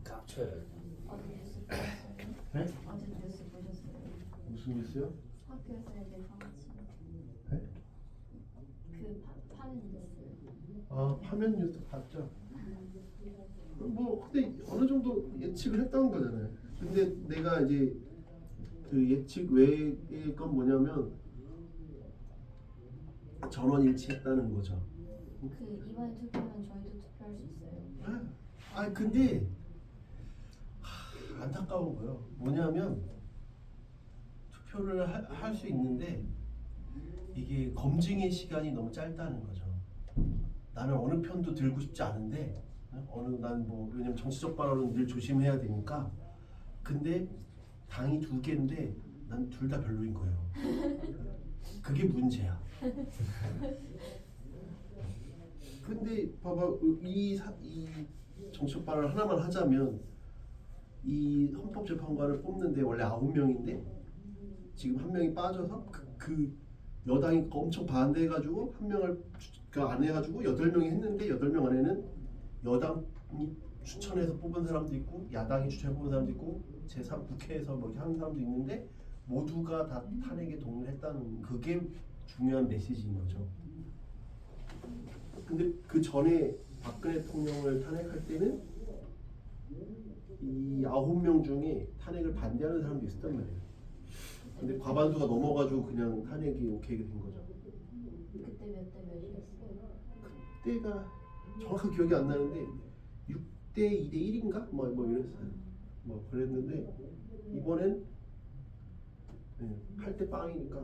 깝쳐요. 어제 뉴스 보셨어요? 네? 어제 뉴스 보셨어요? 무슨 뉴스요? 학교에서 애들 강아지 네? 파는 뉴스. 아, 파면 뉴스 봤죠. 뭐 근데 어느 정도 예측을 했던 거잖아요. 근데 내가 이제 그 예측 외의 건 뭐냐면 전원 일치했다는 거죠. 이번에 투표하면 저희도 투표할 수 있어요. 근데 안타까운 거요. 뭐냐면 투표를 할 수 있는데 이게 검증의 시간이 너무 짧다는 거죠. 나는 어느 편도 들고 싶지 않은데 왜냐면 정치적 발언은 늘 조심해야 되니까. 근데 당이 두 개인데 난 둘 다 별로인 거예요. 그게 문제야. 근데 봐봐, 이 정치적 발언 하나만 하자면 이 헌법재판관을 뽑는데 원래 9명인데 지금 한 명이 빠져서 그 여당이 엄청 반대해가지고 한 명을 안 해가지고 8명이 했는데 8명 안에는 여당이 추천해서 뽑은 사람도 있고 야당이 추천해서 뽑은 사람도 있고 제3국회에서 뭐 이렇게 하는 사람도 있는데 모두가 다 탄핵에 동의를 했다는 그게 중요한 메시지인 거죠. 근데 그 전에 박근혜 대통령을 탄핵할 때는 이 9명 중에 탄핵을 반대하는 사람도 있었단 말이에요. 근데 과반수가 넘어가지고 그냥 탄핵이 오케이 된 거죠. 그때 몇 대 몇이었어요? 그때가 정확하게 기억이 안 나는데 6대 2대 1인가? 뭐 이랬어요. 뭐 그랬는데 이번엔 8대 빵이니까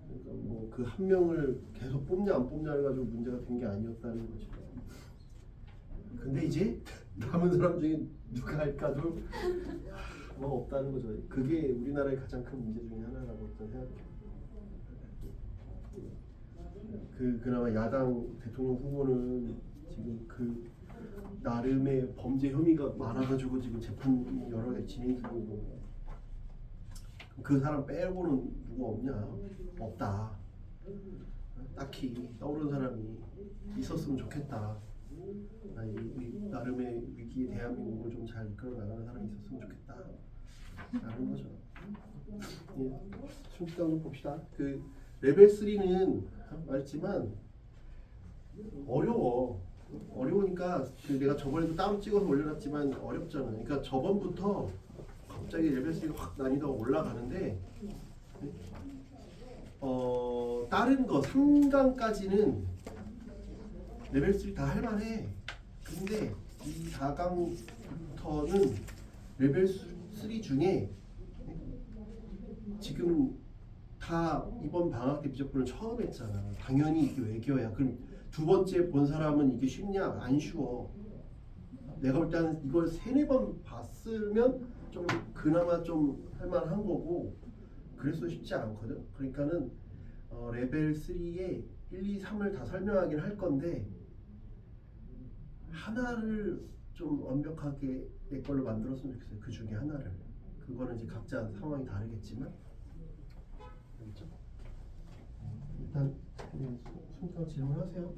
그러니까 뭐 그 한 명을 계속 뽑냐 안 뽑냐 해가지고 문제가 된 게 아니었다는 거죠. 근데 이제 남은 사람 중에 누가 할까도 뭐 없다는 거죠. 그게 우리나라의 가장 큰 문제 중에 하나라고 생각해요. 그나마 야당 대통령 후보는 지금 그 나름의 범죄 혐의가 많아가지고 지금 재판 여러 개 진행 중이고 그 사람 빼고는 누가 없냐? 없다. 딱히 떠오르는 사람이 있었으면 좋겠다. 이 나름의 위기에 대한민국을 좀 잘 이끌어 나가는 사람이 있었으면 좋겠다. 라는 거죠. 순수당 좀 봅시다. 그 레벨 3는 말했지만 어려우니까 내가 저번에도 따로 찍어서 올려놨지만 어렵잖아. 그러니까 저번부터 갑자기 레벨 3가 확 난이도가 올라가는데 다른 거 3강까지는 레벨 3 다 할만해. 근데 이 4강부터는 레벨 3 중에 지금 다 이번 방학 때 비적분을 처음 했잖아. 당연히 이게 외교야. 그럼 두 번째 본 사람은 이게 쉽냐? 안 쉬워. 내가 볼 때는 이걸 3-4번 봤으면 좀 그나마 좀 할만한 거고 그래서 쉽지 않거든. 그러니까는 레벨 3에 1, 2, 3을 다 설명하긴 할 건데 하나를 좀 완벽하게 내 걸로 만들었으면 좋겠어요. 그 중에 하나를. 그거는 이제 각자 상황이 다르겠지만 알겠죠? 일단 순서 질문하세요.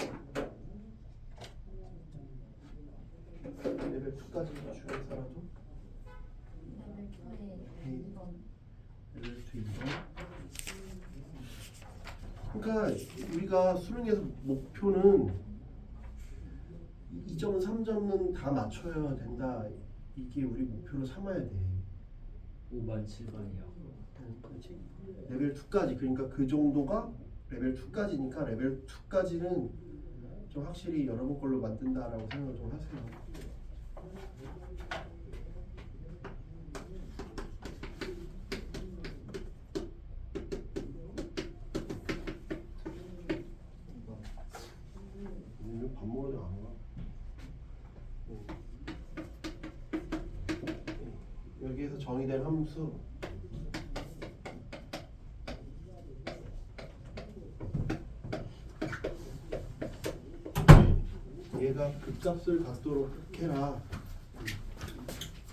레벨 2까지 주행사라도 레벨 2에 2번. 레벨 2 2번. 그러니까 우리가 수능에서 목표는 2점, 3점은 다 맞춰야 된다. 이게 우리 목표로 삼아야 돼. 5번, 7번이요. 그렇지. 레벨 2까지 그러니까 그 정도가 레벨 2까지니까 레벨 2까지는 좀 확실히 여러분 걸로 만든다라고 생각을 좀 하세요. 밥 먹으러 안 와. 여기에서 정의된 함수 얘가 극값을 갖도록 해라.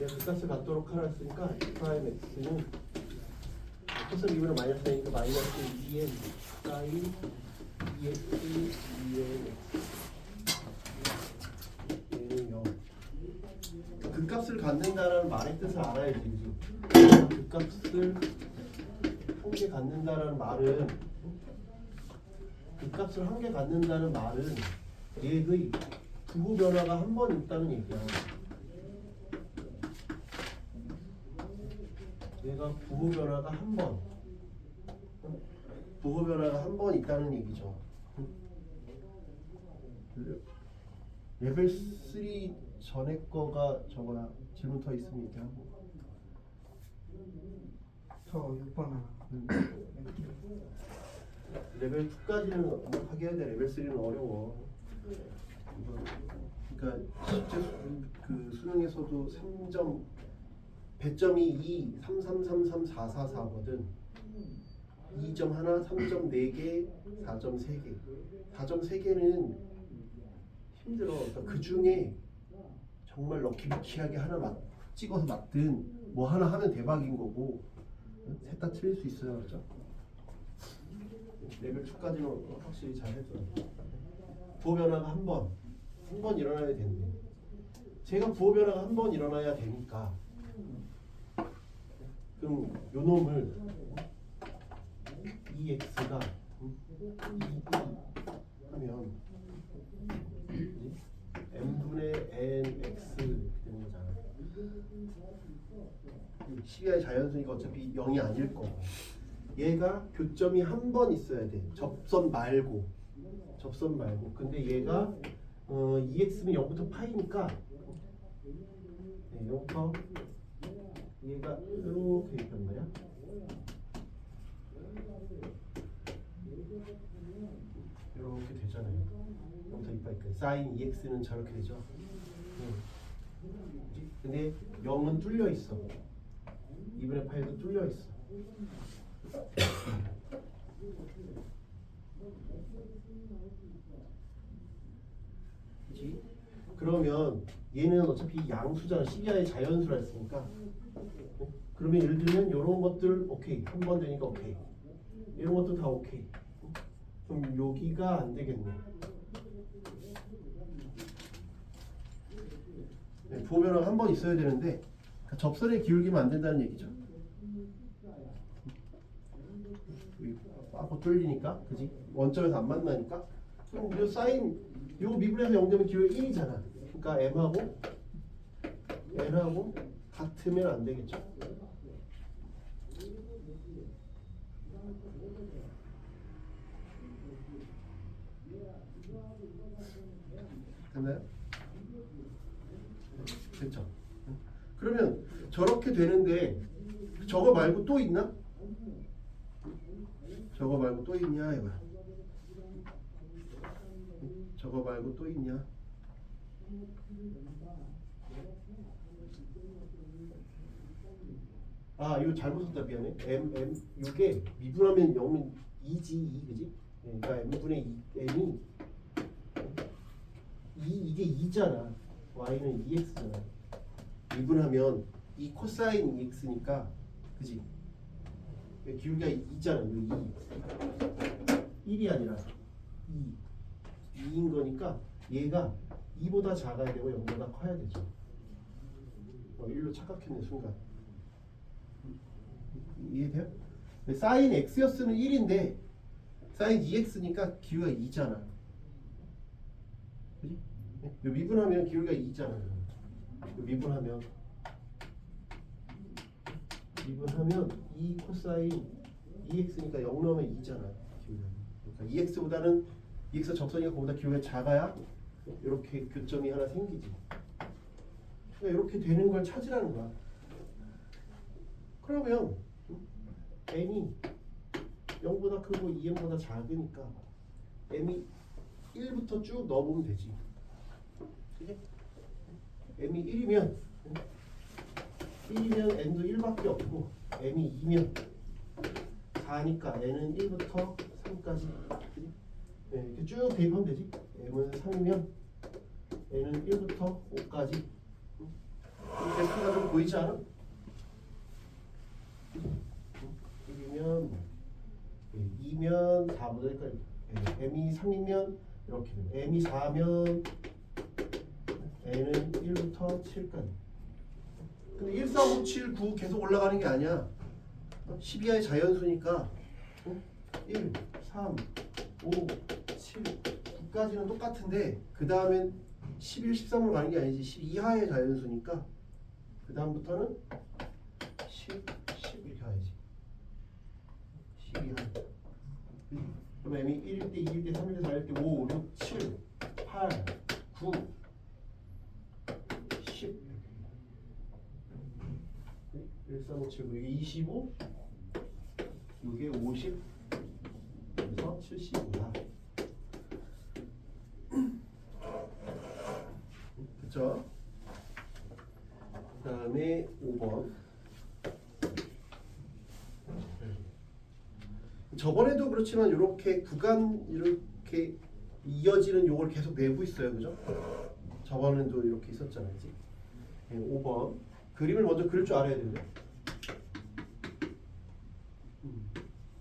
얘가 극값을 갖도록 하라 했으니까 프라임 x는 코스 기분을 마이너스 되니까 마이너스 2n 사인 2x 2n x 얘는 0 값을 갖는다라는 말의 뜻을 알아야지, 그지? 그 값을 한 개 갖는다라는 말은 그 값을 한 개 갖는다는 말은 얘의 부호 변화가 한 번 있다는 얘기야. 얘가 부호 변화가 한 번, 부호 변화가 한 번 있다는 얘기죠. 레벨 3 전에 거가 저거야. 질문 더 있으면 얘기하고. 저 6번 하나. 레벨 2까지는 완벽하게 해야 돼. 레벨 3는 어려워. 그러니까 실제 그 수능에서도 3점 배점이 2, 3, 3, 3, 3, 4, 4, 4거든. 2점 하나, 3점 4개, 4점 3개. 4점 3개는 힘들어. 그러니까 그 중에 정말 럭키비키하게 하나 찍어서 맞든 뭐 하나 하면 대박인 거고 셋 다 틀릴 수 있어요, 그렇죠? 레벨 2까지는 확실히 잘 해줘요. 부호 변화가 한 번 일어나야 되는데 제가 부호 변화가 한 번 일어나야 되니까 그럼 요 놈을 EX가 2 하면 n분의 nx 되는 거잖아. 12의 자연수니까 어차피 0이 아닐 거고 얘가 교점이 한 번 있어야 돼. 접선 말고 근데 얘가 EX는 0부터 파이니까 네, 0부터 얘가 이렇게 있단 말이야. 이렇게 되잖아요. 0부터 2파이까지 사인 EX는 저렇게 되죠. 근데 0은 뚫려 있어. 2분의 파이도 뚫려 있어. 그치? 그러면 얘는 어차피 양수잖아. 12하의 자연수라 했으니까. 그러면 예를 들면 이런 것들 오케이. 한 번 되니까 오케이. 이런 것도 다 오케이. 그럼 여기가 안 되겠네. 네, 부호 변화가 한 번 있어야 되는데 접선에 기울기면 안 된다는 얘기죠. 빠고 뚫리니까, 그지? 원점에서 안 만나니까. 그럼 요 사인, 요 미분에서 0 되면 기울기 1이잖아. 그러니까 m하고 n하고 같으면 안 되겠죠. 됐나요? 됐죠. 그러면 저렇게 되는데 저거 말고 또 있나? 저거 말고 또 있냐 이거야. 저거 말고 또 있냐? 아 이거 잘못 썼다 미안해. 이게 미분하면 0은 2지 2 그지? 그러니까 m분의 2n이 이게 2잖아. y는 2x잖아. 미분하면 이 코사인 2x니까 그지? 기울기가 2잖아. 2 1이 아니라 2인 거니까 얘가 2보다 작아야 되고 0보다 커야 되죠. 1로 착각했네 순간. 이해돼요? 사인 x였으면 1인데 사인 2x니까 기울기가 2잖아. 그지? 미분하면 기울기가 2잖아. 미분하면 2 코사인 2x니까 0 넣으면 2잖아. 그러니까 2x보다는 2x 접선이가 그보다 기울기가 작아야 이렇게 교점이 하나 생기지. 그러니까 이렇게 되는 걸 찾으라는 거야. 그러면 n이 0보다 크고 2n보다 작으니까 m이 1부터 쭉 넣어보면 되지. 그치? m이 1이면 n도 1밖에 없고 m이 2면 4니까 n은 1부터 3까지 네, 이렇게 쭉 대입하면 되지. m은 3이면 n은 1부터 5까지 이 벡터가 좀 보이지 않아? 1이면 2면 4보다 헷갈려. m이 3이면 이렇게 m이 4면 n은 1부터 7까지 근데 1, 4, 5, 7, 9 계속 올라가는 게 아니야. 10 이하의 자연수니까 1, 3, 5, 7, 9까지는 똑같은데 그 다음엔 11, 13으로 가는 게 아니지. 10 이하의 자연수니까 그 다음부터는 10, 10 이렇게 가야지. 10 이하. 그럼 M이 1일 때, 2일 때, 3일 때, 4일 때, 5, 6, 7, 8, 9, 10 1, 3, 5, 7, 9 이게 25 이게 50 그래서 75다. 그쵸? 그 다음에 5번 저번에도 그렇지만 이렇게 구간 이렇게 이어지는 요걸 계속 내고 있어요. 그죠? 저번에도 이렇게 있었잖아요. 그치? 5번 그림을 먼저 그릴 줄 알아야 되는데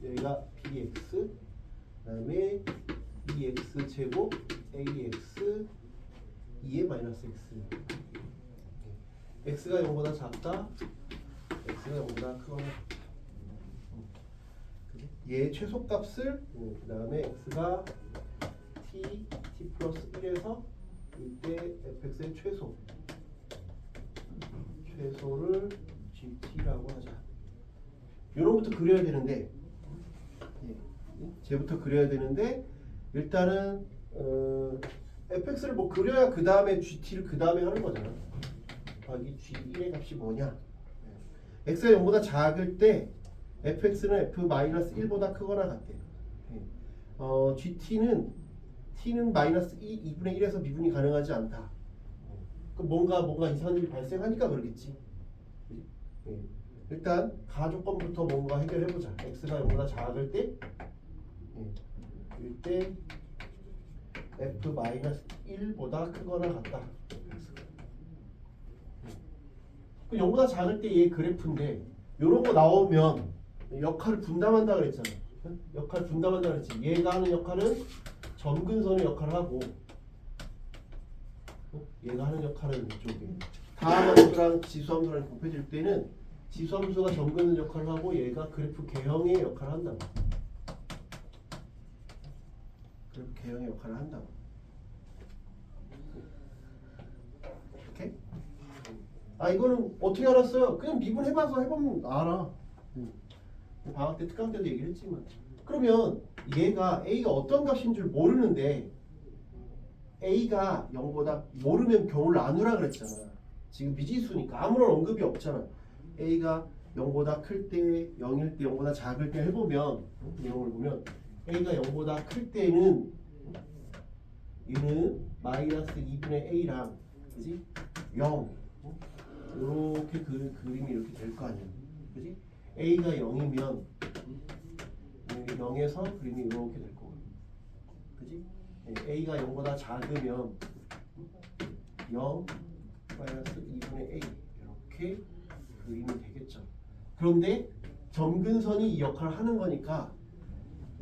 여기가 bx 그 다음에 2x 제곱 ax 2의 마이너스 x x가 0보다 작다 x가 0보다 크거나 얘의 최소값을 그 다음에 x가 t 플러스 1에서 이때 fx의 최소를 gt라고 하자. 요런부터 그려야 되는데 쟤부터 그려야 되는데 일단은 fx를 뭐 그려야 그 다음에 gt를 그 다음에 하는 거잖아. 이 g1의 값이 뭐냐? x가 0보다 작을 때 fx는 f-1보다 크거나 같대. t는 마이너스 2분의 1에서 미분이 가능하지 않다. 그 뭔가 이상한 일이 발생하니까 그러겠지. 일단 가조건부터 뭔가 해결해보자. x가 0보다 작을 때 이때 f-1보다 크거나 같다. 0보다 작을 때 얘 그래프인데 요런 거 나오면 역할을 분담한다 그랬잖아. 역할 분담한다 그랬지. 얘가 하는 역할은 점근선의 역할을 하고 얘가 하는 역할은 이쪽에 다함수랑 지수함수랑 곱해질 때는 지수함수가 점근선 역할을 하고 얘가 그래프 개형의 역할을 한다고. 그래프 개형의 역할을 한다고. 오케이? 이거는 어떻게 알았어요? 그냥 미분해봐서 해보면 알아. 방학 때 특강 때도 얘기를 했지만 그러면 얘가 A가 어떤 값인 줄 모르는데 A가 0보다 모르면 경우를 나누라 그랬잖아. 지금 미지수니까 아무런 언급이 없잖아. A가 0보다 클 때, 0일 때, 0보다 작을 때 해보면 내용을 보면 A가 0보다 클 때는 얘는 마이너스 2분의 A랑 그지? 0 이렇게 그림이 이렇게 될 거 아니야. 그지? A가 0이면 0에서 그림이 이렇게 될 거고, 그지? A가 0보다 작으면 0 마이너스 2분의 A 이렇게 그림이 되겠죠. 그런데 점근선이 이 역할을 하는 거니까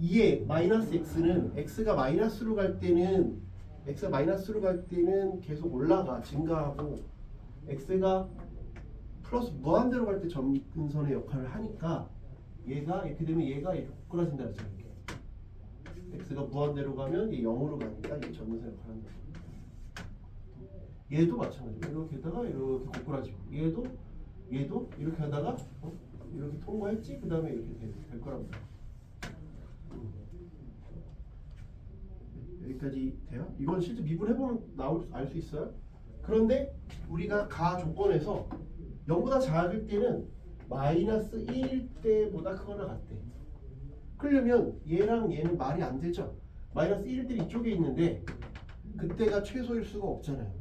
2의 마이너스 x는 x가 마이너스로 갈 때는 계속 올라가 증가하고 x가 플러스 무한대로 갈 때 점근선의 역할을 하니까 얘가 이렇게 되면 얘가 이렇게 꼬꾸라진다 그랬잖아요. x가 무한대로 가면 얘 0으로 가니까 이게 점근선 역할을 한다. 얘도 마찬가지고 이렇게 하다가 이렇게 꼬꾸라지고 얘도 이렇게 하다가 이렇게 통과했지? 그 다음에 이렇게 될 거란 말이야. 여기까지 돼요? 이건 실제 미분해보면 알 수 있어요? 그런데 우리가 가 조건에서 0보다 작을 때는 마이너스 1일 때보다 크거나 같대. 그러려면 얘랑 얘는 말이 안 되죠. 마이너스 1일 때 이쪽에 있는데 그때가 최소일 수가 없잖아요.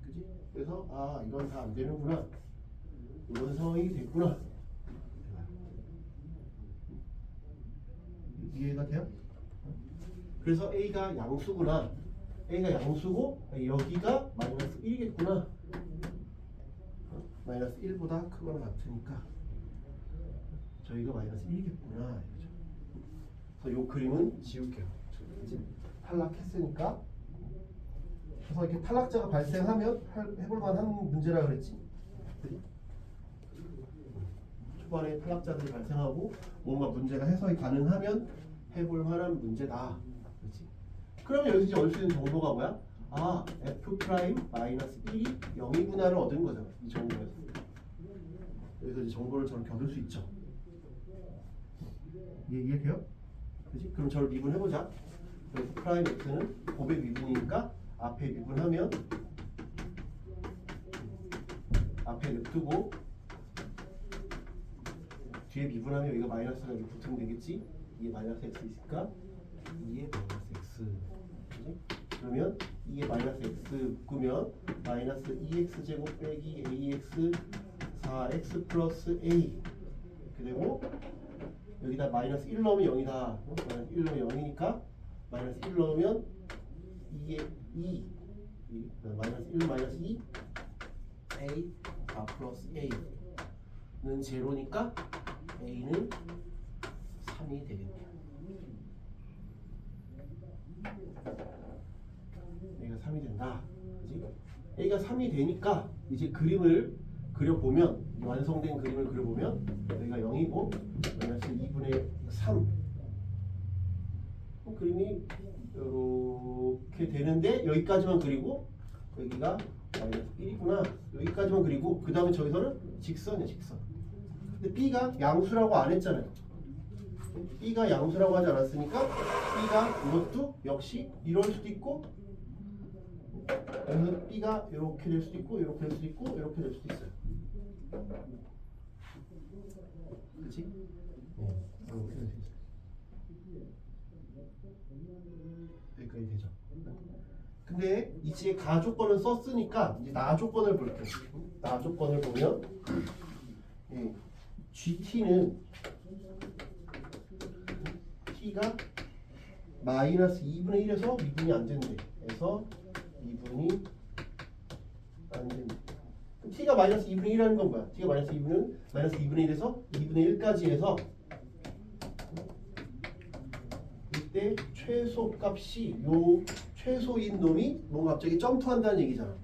그지? 그래서 이건 다 안 되는구나. 이런 상황이 됐구나. 이해가 돼요? 그래서 A가 양수구나. A가 양수고 여기가 마이너스 1이겠구나. 마이너스 1보다 크거나 같으니까 저희가 마이너스 1이겠구나. 그래서 이 그림은 지울게요. 이제 탈락했으니까. 그래서 이렇게 탈락자가 발생하면 해볼 만한 문제라 그랬지. 그지? 초반에 탈락자들이 발생하고 뭔가 문제가 해석이 가능하면 해볼 만한 문제다. 그렇지? 그러면 여기서 이제 얻을 수 있는 정보가 뭐야? 아, f 프라임 마이너스 1이 0이구나를 얻은 거잖아. 이 정보에서. 여기서 이제 정보를 저렇게 얻을 수 있죠. 이해돼요? 그렇지? 그럼 저를 미분해보자. f 프라임 x는 곱의 미분이니까 앞에 미분하면 앞에 냅두고 뒤에 미분하면 여기가 마이너스가 이렇게 붙으면 되겠지? 2에 마이너스 x 있으니까 2에 마이너스 x. 그치? 그러면 2에 마이너스 x 묶으면 마이너스 2x 제곱 빼기 ax 4x 플러스 a 이렇게 되고 여기다 마이너스 1 넣으면 0이다. 마이너스 1 넣으면 0이니까 마이너스 1 넣으면 2에 2 마이너스 1 마이너스 2 a 4 플러스 a는 제로니까 a는 3이 되겠네요. a가 3이 된다. 그지? a가 3이 되니까 이제 그림을 그려보면 완성된 그림을 그려보면 여기가 0이고 마이너스 2분의 3 그림이 이렇게 되는데 여기까지만 그리고 여기가 마이너스 1이구나 여기까지만 그리고 그 다음에 저기서는 직선이야 직선. 근데 b가 양수라고 안 했잖아요. b가 양수라고 하지 않았으니까 b가 이것도 역시 이럴 수도 있고 여기서 b가 이렇게 될 수도 있고 이렇게 될 수도 있고 이렇게 될 수도 있어요. 그치? 네, 이렇게 될 수 있어요. 여기까지 되죠. 근데 이제 가조건을 썼으니까 이제 나조건을 볼게요. 나조건을 보면 GT는 T가 마이너스 2분의 1에서 미분이 안 된대. 그래서 미분이 안 된대. 그럼 T가 마이너스 2분의 1이라는 건 뭐야? T가 마이너스 2분의 1에서 2분의 1까지 해서 이때 최소값이 요 최소인 놈이 뭔가 갑자기 점프한다는 얘기잖아.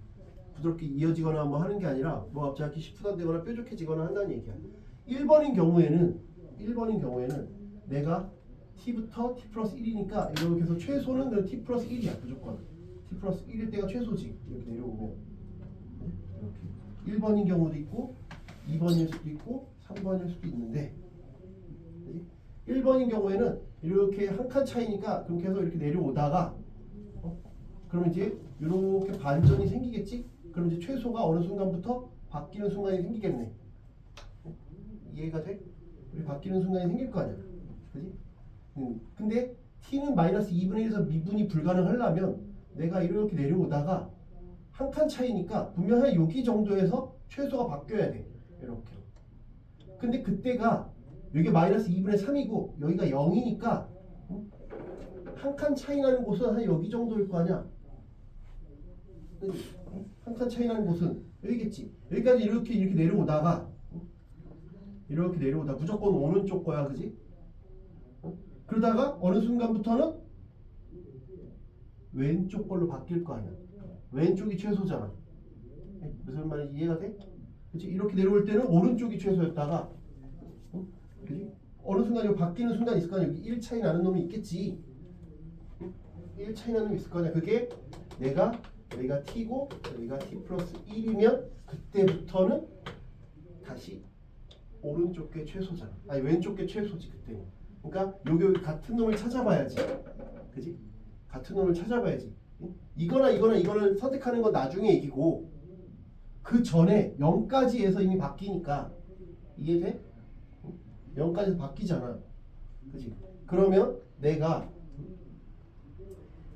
부드럽게 이어지거나 뭐 하는 게 아니라 뭐 갑자기 시프트되거나 뾰족해지거나 한다는 얘기야. 1번인 경우에는 내가 t부터 t 플러스 1이니까 이렇게 해서 최소는 그냥 t 플러스 1이야 무조건. t 플러스 1일 때가 최소지. 이렇게 내려오면 이렇게 1번인 경우도 있고 2번일 수도 있고 3번일 수도 있는데 1번인 경우에는 이렇게 한 칸 차이니까 그렇게 해서 이렇게 내려오다가 그러면 이제 이렇게 반전이 생기겠지? 그럼 이제 최소가 어느 순간부터 바뀌는 순간이 생기겠네. 이해가 돼? 우리 바뀌는 순간이 생길 거 아니야. 그지? 근데 t는 마이너스 2분의 1에서 미분이 불가능하려면 내가 이렇게 내려오다가 한 칸 차이니까 분명 한 여기 정도에서 최소가 바뀌어야 돼. 이렇게. 근데 그때가 여기 마이너스 2분의 3이고 여기가 0이니까 한 칸 차이 나는 곳은 한 여기 정도일 거 아니야. 한 칸 차이 나는 곳은 여기겠지. 여기까지 이렇게 내려오다가 무조건 오른쪽 거야, 그지? 그러다가 어느 순간부터는 왼쪽 걸로 바뀔 거 아니야. 왼쪽이 최소잖아. 무슨 말인지 이해가 돼? 그치? 이렇게 내려올 때는 오른쪽이 최소였다가 그치? 어느 순간 이거 바뀌는 순간이 있을 거 아니야. 여기 1 차이 나는 놈이 있겠지. 1 차이 나는 놈이 있을 거 아니야. 그게 내가 여기가 t고 여기가 t 플러스 1이면 그때부터는 다시 오른쪽 게 최소잖아. 아니 왼쪽 게 최소지 그때는. 그러니까 여기 같은 놈을 찾아봐야지. 그지? 같은 놈을 찾아봐야지. 이거는 선택하는 건 나중에 얘기고 그 전에 0까지 해서 이미 바뀌니까 이해돼? 0까지 해서 바뀌잖아. 그지? 그러면 내가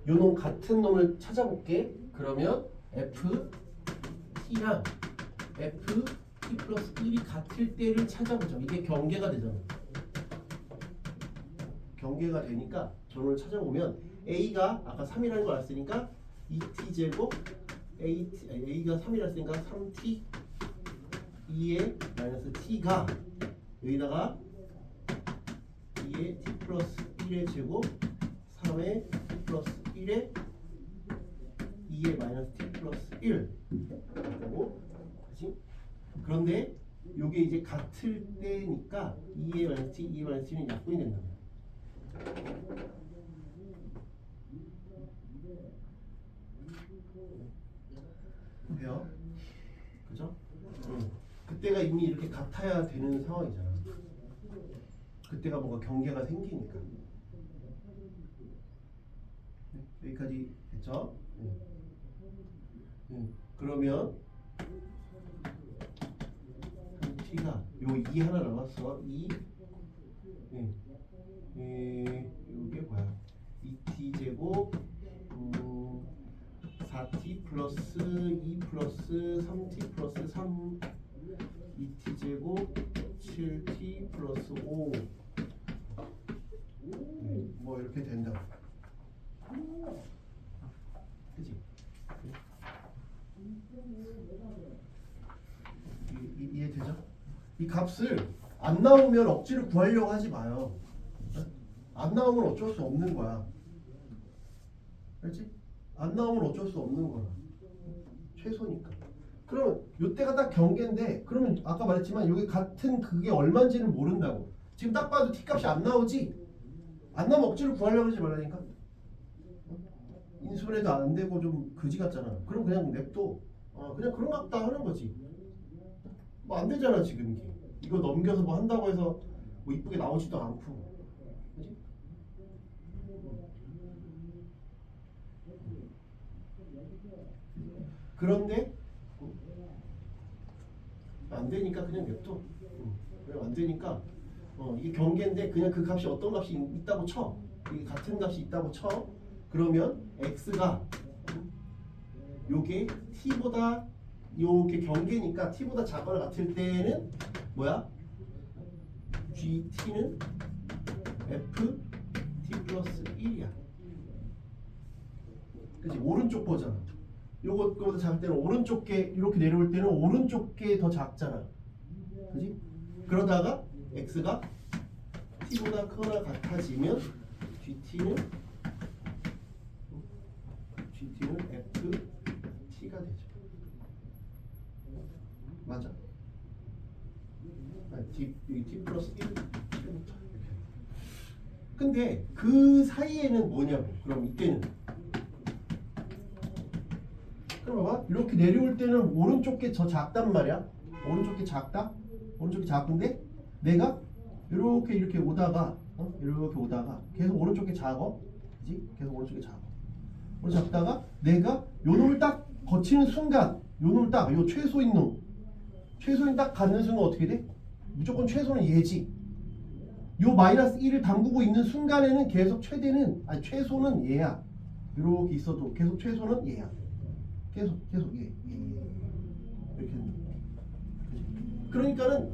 요놈 같은 놈을 찾아볼게. 그러면 ft랑 ft 플러스 1이 같을 때를 찾아보자. 이게 경계가 되잖아. 경계가 되니까 저놈을 찾아보면 a가 아까 3이라는 걸 알았으니까 2t 제곱 a가 3이라 했으니까 3t 2의 마이너스 t가 여기다가 2의 t 플러스 1의 제곱 3의 t 플러스 1의 2의 마이너스 t 플러스 1 그리고 그치? 그런데 요게 이제 같을 때니까 2a 마이너스 t, 2a 마이너스 t는 약분이 된다. 돼요? 그죠? 그때가 이미 이렇게 같아야 되는 상황이잖아. 그때가 뭔가 경계가 생기니까. 네, 여기까지 됐죠? 그러면 t가 요 2 하나 남았어. 2 이게 뭐야? 2t 제곱 4t 플러스 2 플러스 3t 플러스 3 2t 제곱 7t 플러스 5 뭐 이렇게 된다. 그치? 이해되죠? 이 값을 안 나오면 억지로 구하려고 하지 마요. 안 나오면 어쩔 수 없는 거야. 알지? 안 나오면 어쩔 수 없는 거야. 최소니까. 그러면 요때가 딱 경계인데 그러면 아까 말했지만 여기 같은 그게 얼마인지는 모른다고. 지금 딱 봐도 t 값이 안 나오지? 안 나오면 억지로 구하려고 하지 말라니까. 인수분해도 안 되고 좀 그지 같잖아. 그럼 그냥 냅둬. 그냥 그런 것 같다 하는 거지. 뭐 안 되잖아 지금 이게. 이거 넘겨서 뭐 한다고 해서 뭐 이쁘게 나오지도 않고. 그지? 그런데 안 되니까 그냥 냅둬. 그냥 안 되니까 이게 경계인데 그냥 그 값이 어떤 값이 있다고 쳐. 이게 같은 값이 있다고 쳐. 그러면 x가 요게 t보다 요게 경계니까 t보다 작거나 같을 때는 뭐야? gt는 f t 플러스 1이야. 그치? 오른쪽 거잖아. 요거보다 작을 때는 오른쪽 게 이렇게 내려올 때는 오른쪽 게 더 작잖아. 그지? 그러다가 x가 t보다 크거나 같아지면 gt는 f t가 되죠. 맞아. t 플러스 1 근데 그 사이에는 뭐냐고. 그럼 이때는 그럼 봐봐. 이렇게 내려올 때는 오른쪽 게 더 작단 말이야. 오른쪽 게 작다. 오른쪽이 작은데 내가 이렇게 오다가 이렇게 오다가 계속 오른쪽 게 작아. 그지? 계속 오른쪽 게 작아. 오른쪽 작다가 내가 요 놈을 딱 거치는 순간 요 놈을 딱 요 최소인 놈 최소인 딱 갖는 순간 어떻게 돼? 무조건 최소는 얘지. 요 마이너스 1을 담그고 있는 순간에는 계속 최소는 얘야. 이렇게 있어도 계속 최소는 얘야. 계속 얘. 이렇게 그러니까는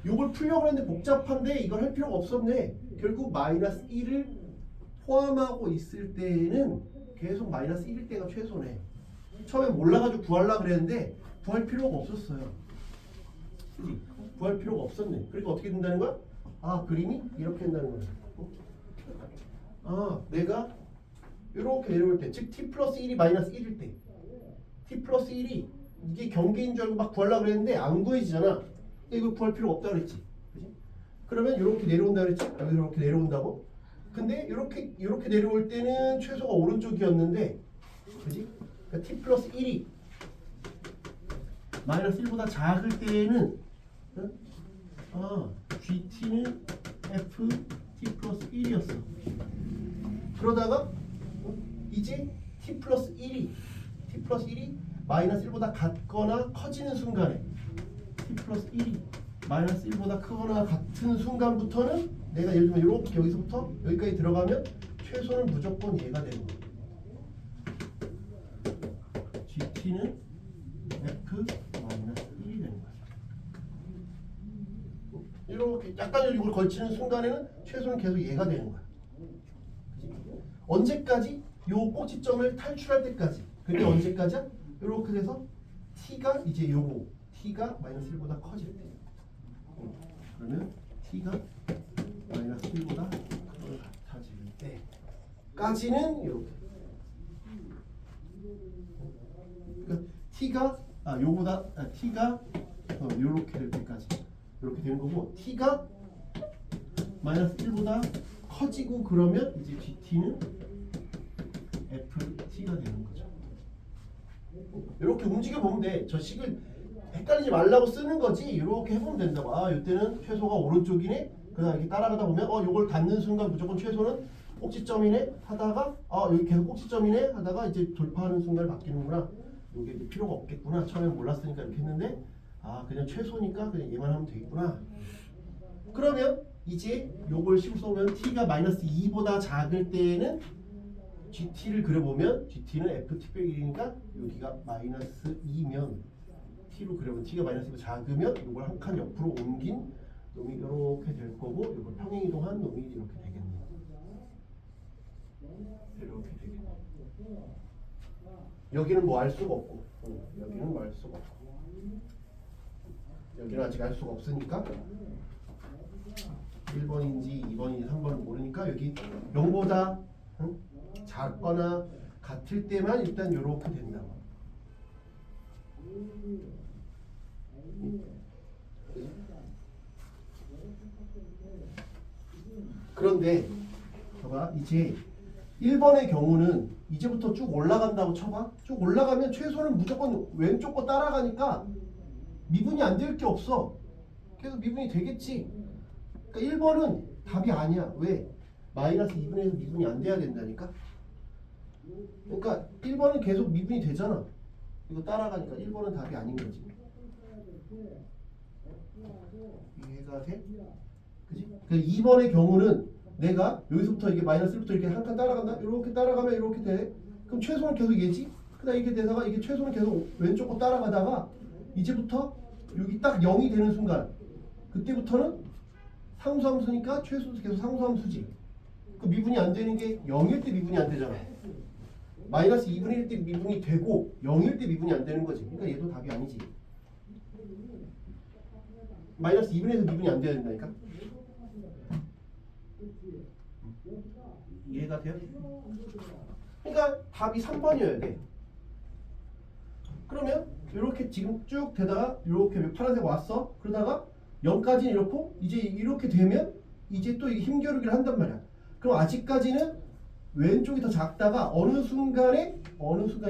요걸 풀려고 했는데 복잡한데 이걸 할 필요가 없었네. 결국 마이너스 1을 포함하고 있을 때에는 계속 마이너스 1일 때가 최소네. 처음에 몰라가지고 구하려고 그랬는데 구할 필요가 없었어요. 구할 필요가 없었네. 그러니까 어떻게 된다는 거야? 그림이 이렇게 된다는 거야. 내가 이렇게 내려올 때, 즉 t 플러스 1이 마이너스 1일 때 t 플러스 1이 이게 경계인 줄 알고 막 구하려고 그랬는데 안 구해지잖아. 이거 구할 필요가 없다 그랬지. 그치? 그러면 이렇게 내려온다 그랬지? 이렇게 내려온다고? 근데 이렇게 내려올 때는 최소가 오른쪽이었는데 그지? 그러니까 t 플러스 1이 마이너스 1보다 작을 때에는 gt는 f t 플러스 1이었어. 그러다가 이제 t 플러스 1이 마이너스 1보다 같거나 커지는 순간에 t 플러스 1이 마이너스 1보다 크거나 같은 순간부터는 내가 예를 들면 이렇게 여기서부터 여기까지 들어가면 최소는 무조건 얘가 되는 거야. gt는 f 마이너스 1이 되는 거야. 이렇게 약간 이걸 걸치는 순간에는 최소는 계속 얘가 되는 거야. 그치? 언제까지? 요 꼭지점을 탈출할 때까지. 그게 언제까지야? 이렇게 돼서 t가 이제 요거 t가 마이너스 1보다 커질 때. 그러면 t가 마이너스 1보다 같아질 때까지는 이렇게. 그러니까 t가 t가 이렇게 될 때까지 이렇게 되는 거고 t가 마이너스 1보다 커지고 그러면 이제 gt는 ft가 되는 거죠. 이렇게 움직여 보면 돼. 저 식을 헷갈리지 말라고 쓰는 거지. 이렇게 해보면 된다고. 아, 이때는 최소가 오른쪽이네. 그다음 이렇게 따라가다 보면 요걸 닿는 순간 무조건 최소는 꼭지점이네 하다가 여기 계속 꼭지점이네 하다가 이제 돌파하는 순간 바뀌는구나. 이게 이제 필요가 없겠구나. 처음엔 몰랐으니까 이렇게 했는데 그냥 최소니까 그냥 얘만 하면 되겠구나. 그러면 이제 요걸 식으로 써보면 t가 마이너스 2보다 작을 때는 gt를 그려보면 gt는 ft 빼기 1이니까 여기가 마이너스 2면 t로 그려보면 t가 마이너스 2보다 작으면 이걸 한 칸 옆으로 옮긴 놈이 이렇게 될 거고 이걸 평행이동한 놈이 이렇게 되겠네요. 이렇게 되겠네요. 여기는 뭐 알 수가 없고 여기는 뭐 알 수가 없고 여기는 아직 알 수가 없으니까 1번인지 2번인지 3번을 모르니까 여기 0보다 작거나 같을 때만 일단 이렇게 된다고. 그런데 봐봐 이제 1번의 경우는 이제부터 쭉 올라간다고 쳐봐. 쭉 올라가면 최소는 무조건 왼쪽 거 따라가니까 미분이 안 될 게 없어. 계속 미분이 되겠지. 그러니까 1번은 답이 아니야. 왜? 마이너스 2분의 1에서 미분이 안 돼야 된다니까. 그러니까 1번은 계속 미분이 되잖아. 이거 따라가니까 1번은 답이 아닌 거지. 이해가 돼? 그지? 그래서 2번의 경우는 내가 여기서부터 이게 마이너스 1부터 이렇게 한 칸 따라간다? 이렇게 따라가면 이렇게 돼. 그럼 최소는 계속 얘지? 그다음 이게 되다가 이게 최소는 계속 왼쪽 거 따라가다가 이제부터 여기 딱 0이 되는 순간 그때부터는 상수함수니까 최소도 계속 상수함수지. 그 미분이 안 되는 게 0일 때 미분이 안 되잖아. 마이너스 2분의 1 때 미분이 되고 0일 때 미분이 안 되는 거지. 그러니까 얘도 답이 아니지. 마이너스 2분의 1에서 미분이 안 돼야 된다니까. 이해가 돼요? 그러니까 답이 3번이어야 돼. 그러면 이렇게 지금 쭉 되다가 이렇게 파란색 왔어. 그러다가 0까지는 이렇고 이제 이렇게 되면 이제 또 이게 힘겨루기를 한단 말이야. 그럼 아직까지는 왼쪽이 더 작다가 어느 순간에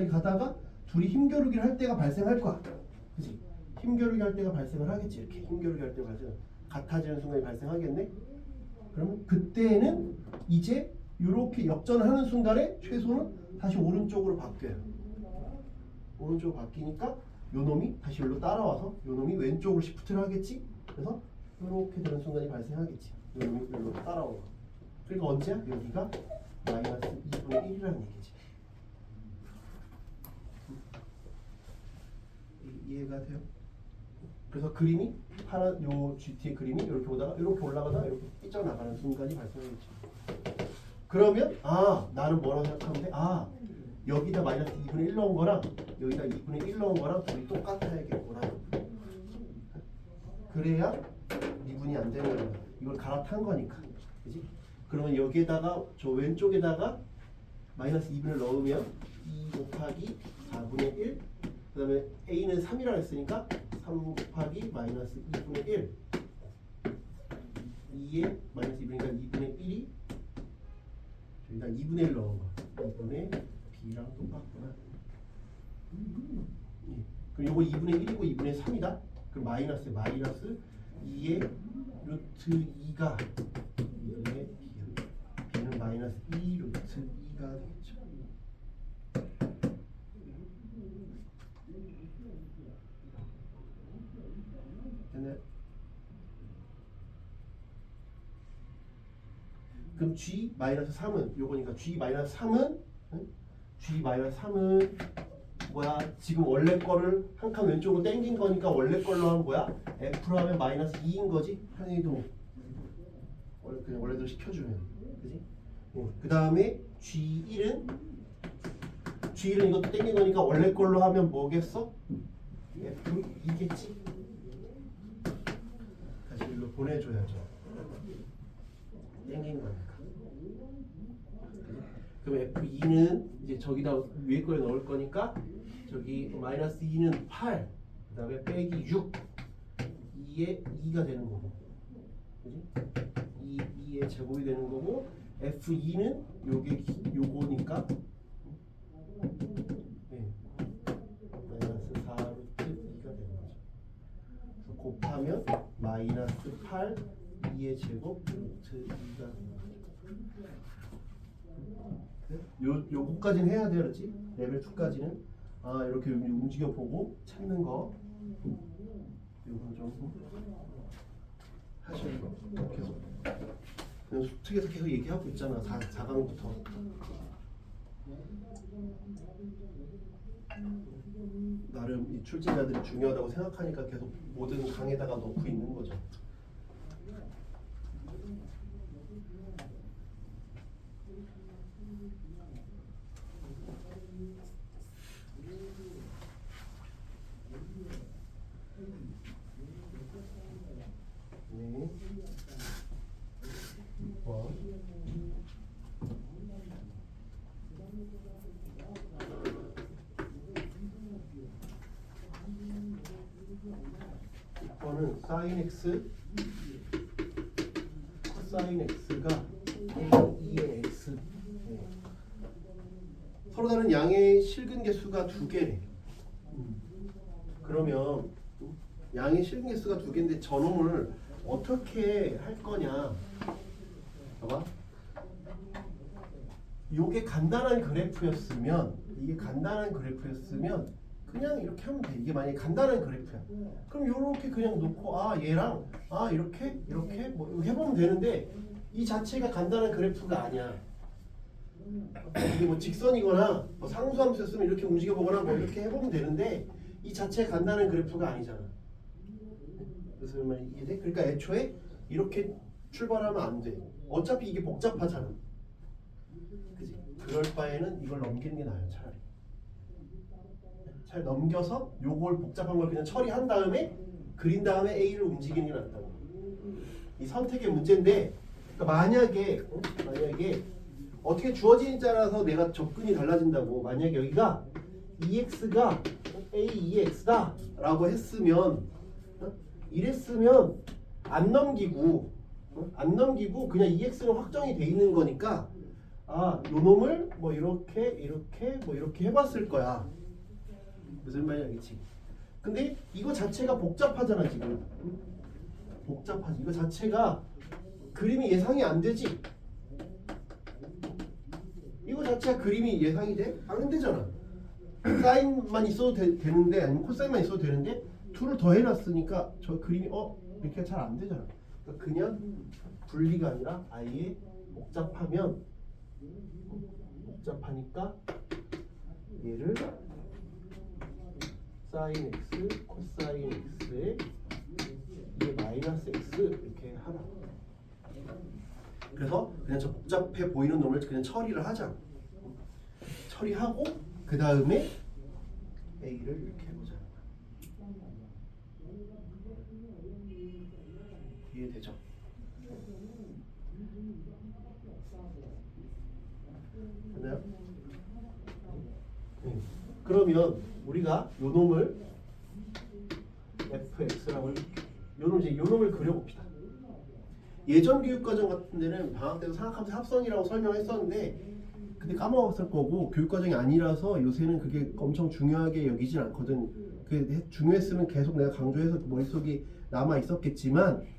가다가 둘이 힘겨루기를 할 때가 발생할 거야. 그치? 힘겨루기 할 때가 발생을 하겠지. 이렇게 힘겨루기 할 때가 같아지는 순간이 발생하겠네. 그러면 그때는 이제 이렇게 역전하는 순간에 최소는 다시 오른쪽으로 바뀌어요. 오른쪽으로 바뀌니까 요 놈이 다시 여기로 따라와서 요 놈이 왼쪽으로 시프트를 하겠지. 그래서 이렇게 되는 순간이 발생하겠지. 요 놈이 여기로 따라오고. 그러니까 언제야? 여기가 마이너스 2분의 1이라는 얘기지. 이해가 돼요? 그래서 그림이 파란 요 GT의 그림이 이렇게 오다가 이렇게 올라가다가 이렇게 삐져나가는 순간이 발생하겠죠. 그러면 나는 뭐라고 생각하면 돼? 여기다 마이너스 2분의 1 넣은 거랑 여기다 2분의 1 넣은 거랑 둘이 똑같아야겠구나. 그래야 미분이 안 되는 거야. 이걸 갈아탄 거니까. 그지? 그러면 여기에다가 저 왼쪽에다가 마이너스 2분을 넣으면 2 곱하기 4분의 1 그 다음에 A는 3이라 했으니까 3 곱하기 마이너스 2분의 1 2에 마이너스 2분이니까 2분의 1이 여기다 2분의 1 넣은 거 2분의 B랑 똑같구나. 그럼 요거 2분의 1이고 2분의 3이다. 그럼 마이너스 2의 루트 2가 2분의 B는 마이너스 2 루트 2가 되겠죠. 됐나요? 그럼 G-3은 요거니까 G-3은 뭐야? 지금 원래 거를 한 칸 왼쪽으로 당긴 거니까 원래 걸로 하면 뭐야? F로 하면 마이너스 2인 거지? 편의동 그냥 원래대로 시켜주면 그지? 그 다음에 G1은 이것도 당긴 거니까 원래 걸로 하면 뭐겠어? F2겠지? 다시 일로 보내줘야죠. 당긴 거니까. 그럼 F2는 이제 저기다 위에 거에 넣을 거니까 저기 마이너스 2는 8, 그 다음에 빼기 6, 2의 2가 되는 거고, 그지? 2의 제곱이 되는 거고, F2는 요거니까, 네. 마이너스 4루트 2가 되는 거죠. 그래서 곱하면 마이너스 8 2의 제곱 루트 2가 되는 거죠. 요거까지는 해야 돼요, 그렇지? 레벨 2까지는. 아, 이렇게 움직여 보고 찾는 거. 요건 좀 하셔야 돼. 계속. 그냥 수특에서 계속 얘기하고 있잖아. 4강부터. 나름 이 출제자들이 중요하다고 생각하니까 계속 모든 강에다가 넣고 있는 거죠. 네. 6번. 이거는 sin x, cosine x가 a2의 x. 네. 서로 다른 양의 실근 개수가 2개래. 그러면 양의 실근 개수가 2개인데 저놈을 어떻게 할 거냐? 봐봐. 요게 간단한 그래프였으면, 이게 간단한 그래프였으면 그냥 이렇게 하면 돼. 이게 만약에 간단한 그래프야. 그럼 요렇게 그냥 놓고 얘랑 이렇게 뭐 해보면 되는데, 이 자체가 간단한 그래프가 아니야. 이게 뭐 직선이거나 뭐 상수함수였으면 이렇게 움직여 보거나 뭐 이렇게 해보면 되는데, 이 자체가 간단한 그래프가 아니잖아. 그래서 이해돼? 그러니까 애초에 이렇게 출발하면 안 돼. 어차피 이게 복잡하잖아. 그지? 그럴 바에는 이걸 넘기는 게 나아요, 차라리. 잘 넘겨서 요걸 복잡한 걸 그냥 처리한 다음에 그린 다음에 A를 움직이는 게 낫다고. 이 선택의 문제인데, 그러니까 만약에 어떻게 주어지는지 따라서 내가 접근이 달라진다고. 만약에 여기가 EX가 A2X다 라고 했으면, 이랬으면 안 넘기고 그냥 EX는 확정이 돼 있는 거니까, 요 놈을 뭐 이렇게 해봤을 거야. 무슨 말인지 알겠지? 근데 이거 자체가 복잡하잖아, 지금. 복잡하지. 이거 자체가 그림이 예상이 안 되지. 이거 자체가 그림이 예상이 돼? 안 되잖아. 사인만 있어도 되는데, 아니면 코사인만 있어도 되는데, 둘을 더 해놨으니까 저 그림이 이렇게 잘 안 되잖아. 그러니까 그냥 분리가 아니라 아예 복잡하니까 얘를 sin x, cosine x에 이게 마이너스 x 이렇게 하라. 그래서 그냥 저 복잡해 보이는 놈을 그냥 처리를 하자. 처리하고 그 다음에 a를 이렇게 해보자. 이해되죠? 됐나요? 네. 그러면 우리가 요 놈을 fx라고 요 놈을 그려봅시다. 예전 교육과정 같은 데는 방학 때도 삼각함수 합성이라고 설명했었는데, 근데 까먹었을 거고, 교육과정이 아니라서 요새는 그게 엄청 중요하게 여기진 않거든. 그게 중요했으면 계속 내가 강조해서 머릿속에 남아 있었겠지만,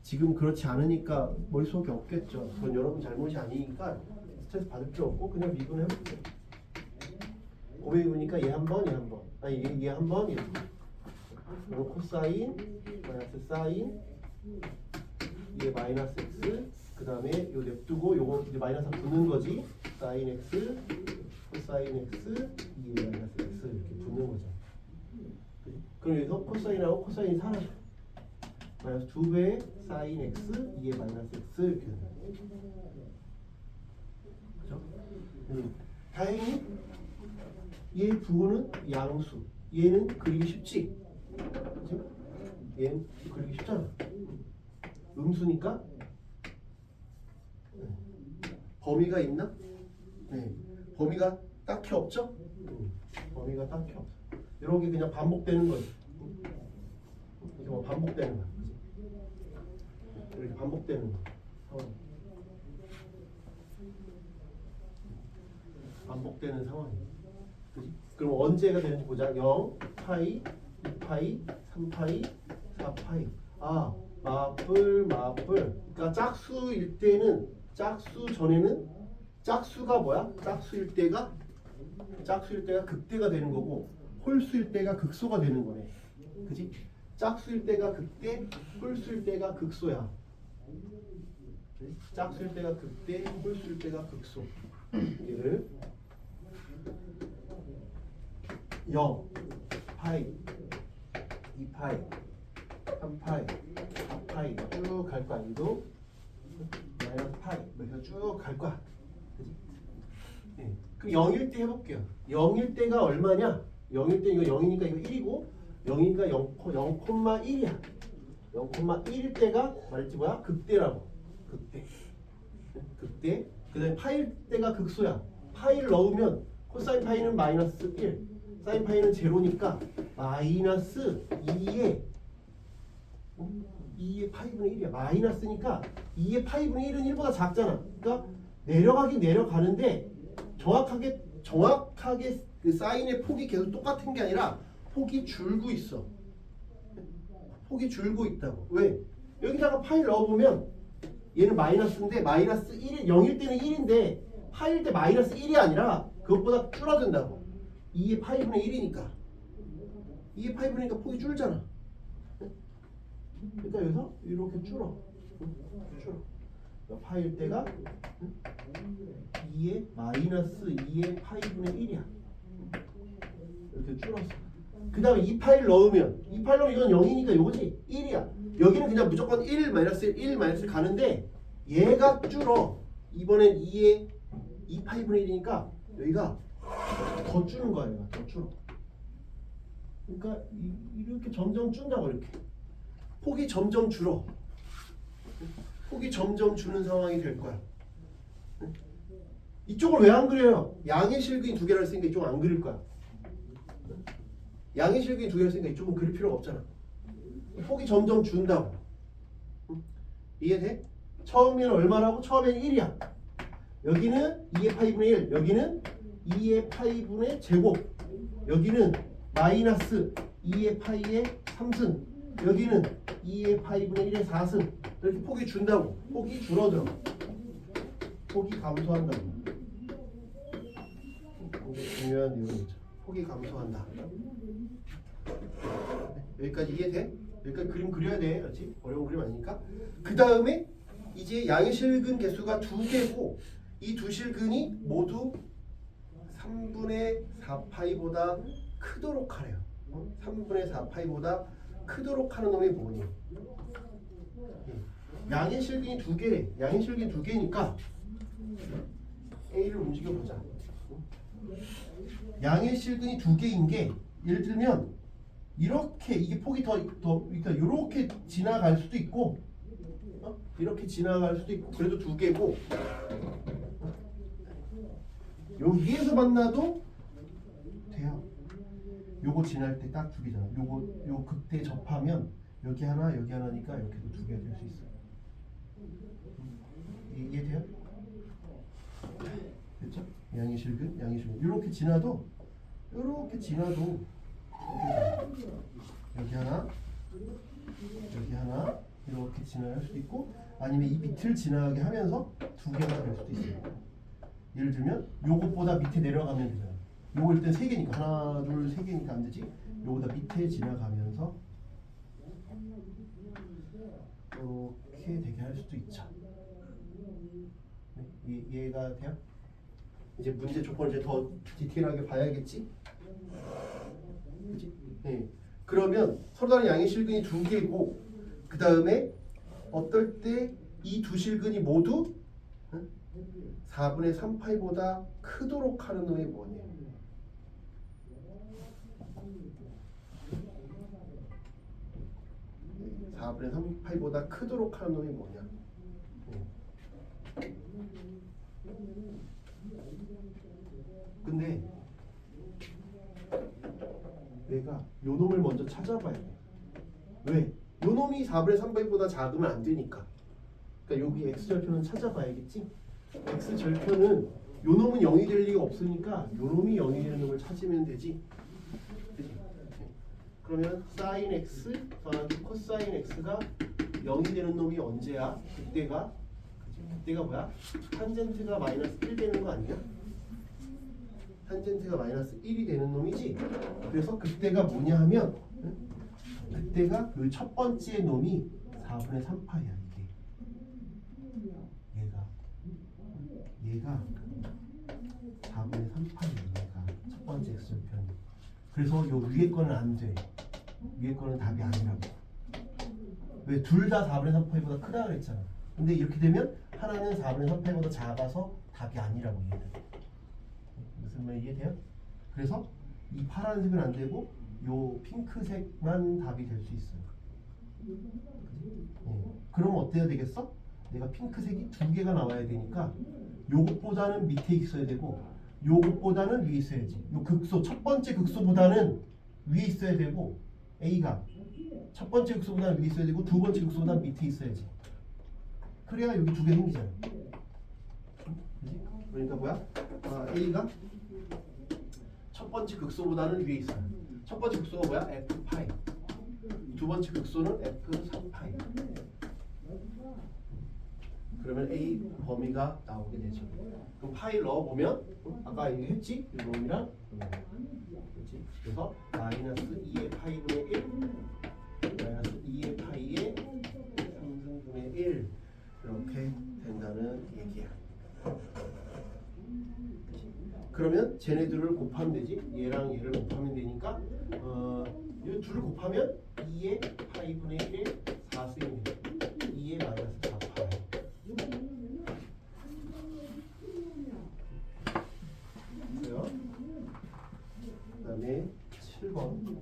지금 그렇지 않으니까 머릿속에 없겠죠. 그건 여러분 잘못이 아니니까 스트레스 받을 필요 없고 그냥 미분해 볼게요. 고백이니까 얘 한 번, 얘 한 번. 아니 얘 한 번, 얘 한 번. 그리고 코사인, 마이너스 사인, 얘 마이너스 x. 그 다음에 요 냅두고 요거 이제 마이너스 붙는 거지. 사인 x, 코사인 x, 2의 마이너스 x 이렇게 붙는 거죠. 그럼 여기서 코사인하고 코사인이 사라져. 마이너스 2배 사인 x, 2의 마이너스 x 이렇게 되는 거죠. 그죠? 다행히 얘 부호는 양수. 얘는 그리기 쉽지. 그죠? 얘는 그리기 쉽잖아. 음수니까. 범위가 있나? 네. 범위가 딱히 없죠? 범위가 딱히 없어. 이렇게 그냥 반복되는 거지. 이게 뭐 반복되는 거야. 이렇게 반복되는 상황. 반복되는 상황이에요. 그지? 그럼 언제가 되는지 보자. 0, 파이, 2파이, 3파이, 4파이. 아, 마플. 그러니까 짝수일 때는 짝수 전에는 짝수가 뭐야? 짝수일 때가 극대가 되는 거고 홀수일 때가 극소가 되는 거네. 그지? 짝수일 때가 극대, 홀수일 때가 극소야. 그치? 짝수일 때가 극대, 홀수일 때가 극소. 얘를 0, 파이, 2파이, 3파이, 4파이 쭉 갈 거야. 얘도 마이너스 파이 이렇게 쭉 갈 거야. 그치? 네. 그럼 0일 때 해볼게요. 0일 때가 얼마냐? 0일 때 이거 0이니까 이거 1이고 0이니까 0,1이야. 0,1일 때가 말했지 뭐야? 극대라고. 극대. 그 다음에 파일 때가 극소야. 파이를 넣으면 코사인 파이는 마이너스 1, 사인 파이는 제로니까 마이너스 2의 파이분의 1이야. 마이너스니까 2의 파이분의 1은 1보다 작잖아. 그러니까 내려가긴 내려가는데 정확하게 그 사인의 폭이 계속 똑같은 게 아니라 폭이 줄고 있어. 폭이 줄고 있다고. 왜? 여기다가 파이를 넣어보면 얘는 마이너스인데 마이너스 1이 0일 때는 1인데 파일 때 마이너스 1이 아니라 그것보다 줄어든다고. 2의 파이분의 1이니까 2의 파이분의 1이니까 폭이 줄잖아. 그러니까 여기서 이렇게 줄어. 파일 때가 2의 마이너스 2의 파이분의 1이야. 이렇게 줄었어. 그 다음에 이 파일 넣으면 이건 0이니까 요거지 1이야. 여기는 그냥 무조건 1 마이너스 1 마이너스 가는데 얘가 줄어. 이번엔 2의 2 파이분의 1이니까 여기가 더 주는 거야. 얘가 더 줄어. 그러니까 이렇게 점점 준다고. 이렇게 폭이 점점 줄어. 폭이 점점 주는 상황이 될 거야. 이쪽을 왜 안 그려요? 양의 실근이 두 개라 했으니까 이쪽은 안 그릴 거야. 양의 실근이 두 개라 했으니까 이쪽은 그릴 필요가 없잖아. 폭이 점점 준다고. 이해돼? 처음에는 얼마라고? 처음에는 1이야. 여기는 2의 파이분의 1, 여기는 2의 파이분의 제곱, 여기는 마이너스 2의 파이의 3승, 여기는 2의 파이분의 1의 4승. 이렇게 폭이 준다고. 폭이 줄어들어. 폭이 감소한다고. 이게 중요한 내용이죠. 폭이 감소한다. 여기까지 이해돼? 여기까지 그림 그려야 돼. 그렇지? 어려운 그림 아니니까. 그 다음에 이제 양의 실근 개수가 2개고 이 두 실근이 모두 3분의 4파이보다 크도록 하래요. 3분의 4파이보다 크도록 하는 놈이 뭐니? 양의 실근이 2개. 양의 실근이 2개니까 A를 움직여보자. 양의 실근이 2개인 게 예를 들면 이렇게 이게 폭이 그러니까 이렇게 지나갈 수도 있고 이렇게 지나갈 수도 있고 그래도 2개고 여기에서 만나도 돼요. 요거 지날 때 딱 2개잖아. 요 극대 접하면 여기 하나니까 이렇게도 2개가 될 수 있어요. 이해돼요? 됐죠? 양의 실근 이렇게 지나도 여기 하나 이렇게 지나갈 수도 있고 아니면 이 밑을 지나가게 하면서 2개가 될 수도 있어요. 예를 들면 요것보다 밑에 내려가면 되잖아. 요거 일단 3개니까 하나 둘 3개니까 안 되지. 요거보다 밑에 지나가면서 이렇게 되게 할 수도 있죠. 네? 이해가 돼요? 이제 문제 조건을 이제 더 디테일하게 봐야겠지? 그치? 네. 그러면 서로 다른 양의 실근이 2개고 그 다음에 어떨 때 이 두 실근이 모두 4분의 3파이보다 크도록 하는 놈이 뭐니? 4분의 3파이보다 크도록 하는 놈이 뭐냐? 근데 내가 요 놈을 먼저 찾아봐야 돼. 왜? 요 놈이 4분의 3파이보다 작으면 안 되니까. 그러니까 여기 x절편은 찾아봐야겠지. x절편은 요 놈은 0이 될 리가 없으니까 요 놈이 0이 되는 놈을 찾으면 되지. 그치? 그러면 sin x 더하기 코사인 x가 0이 되는 놈이 언제야? 그때가 뭐야? 탄젠트가 마이너스 1 되는 거 아니야? 탄젠트가 마이너스 1이 되는 놈이지. 그래서 그때가 뭐냐 하면 그때가 그 첫 번째 놈이 4분의 3파야 이게. 얘가 4분의 3파야 얘가 첫 번째 x절편. 그래서 요 위에 거는 안 돼. 위에 거는 답이 아니라고. 왜? 둘 다 4분의 3파이보다 크다 그랬잖아. 근데 이렇게 되면 하나는 4분의 3파이보다 작아서 답이 아니라고 얘는. 무슨 말 이해돼요? 그래서 이 파란색은 안 되고 요 핑크색만 답이 될 수 있어요. 그럼 어때야 되겠어? 내가 핑크색이 두 개가 나와야 되니까 요것보다는 밑에 있어야 되고 요것보다는 위에 있어야지. 요 극소 첫 번째 극소보다는 위에 있어야 되고 A가 첫 번째 극소보다는 위에 있어야 되고 두 번째 극소보다는 밑에 있어야지. 그래야 여기 두 개 생기잖아. 그치? 그러니까 뭐야? A가 첫 번째 극소보다는 위에 있어요. 첫 번째 극소가 뭐야? F 파이. 두 번째 극소는 F 3파이. 그러면 A 범위가 나오게 되죠. 그럼 파이 넣어보면 아까 얘기했지? 이 놈이랑 그렇지? 그래서 마이너스 2의 파이분의 1 마이너스 2의 파이의 3승분의 1 이렇게 된다는 얘기야. 그러면 쟤네들을 곱하면 되지. 얘랑 얘를 곱하면 되니까 이 둘을 곱하면 2의 파이분의 1 4승이 2의 마이너스 4파이. 됐어요? 그 다음에 7번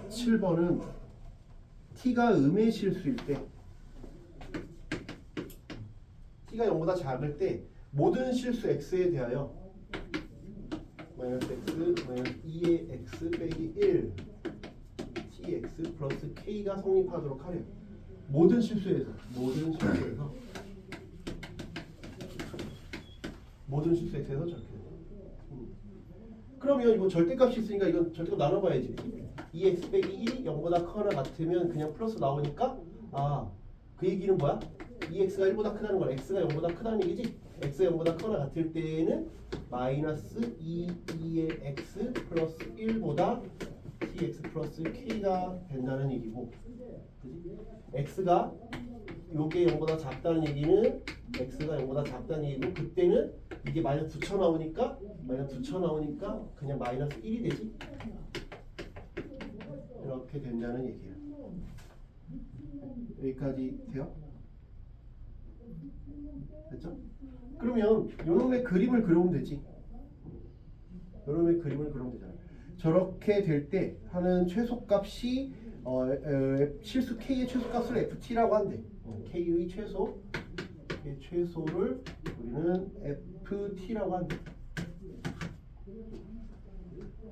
7번은 t가 음의 실수일 때 t가 0보다 작을 때 모든 실수 x에 대하여 마이너스 x 마이너스 2의 x 빼기 1 tx 플러스 k가 성립하도록 하려. 모든 실수에서 x에서 저렇게 돼. 그러면 이거 절대값이 있으니까 이건 절대값 나눠봐야지. 2x 빼기 1이 0보다 크거나 같으면 그냥 플러스 나오니까 그 얘기는 뭐야? 2x가 1보다 크다는 건 x가 0보다 크다는 얘기지? x가 0보다 크거나 같을 때에는 마이너스 2의 x 플러스 1보다 tx 플러스 k가 된다는 얘기고, 그치? x가 요게 0보다 작다는 얘기는 x가 0보다 작다는 얘기고, 그때는 이게 마이너스 2쳐 나오니까 그냥 마이너스 1이 되지? 이렇게 된다는 얘기예요. 여기까지 돼요? 됐죠? 그러면 요놈의 그림을 그려보면 되지. 요놈의 그림을 그리면 되잖아. 저렇게 될 때 하는 최소값이 실수 k의 최소값을 ft라고 한대. k의 최소를 우리는 ft라고 한대.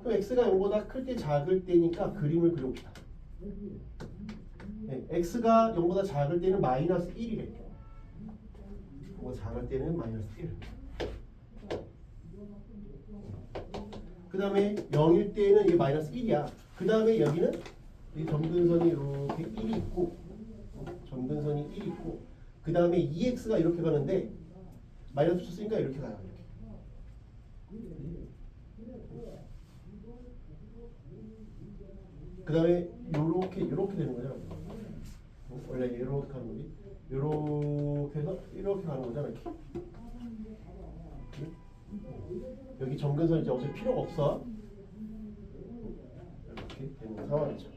그럼 x가 0보다 클 때 작을 때니까 그림을 그려봅시다. x가 0보다 작을 때는 마이너스 1이래. 작을 때는 마이너스 1. 그 다음에 0일 때는 이게 마이너스 1이야. 그 다음에 여기는 이 점근선이 이렇게 1이 있고, 점근선이 1이 있고, 그 다음에 2x가 이렇게 가는데 마이너스 쳤으니까 이렇게 가요. 그 다음에 요렇게 되는 거잖아. 원래 이렇게 가는 거지. 요렇게 해서 이렇게 가는 거잖아. 이렇게. 여기 점근선 이제 없을 필요가 없어. 이렇게 되는 상황이죠.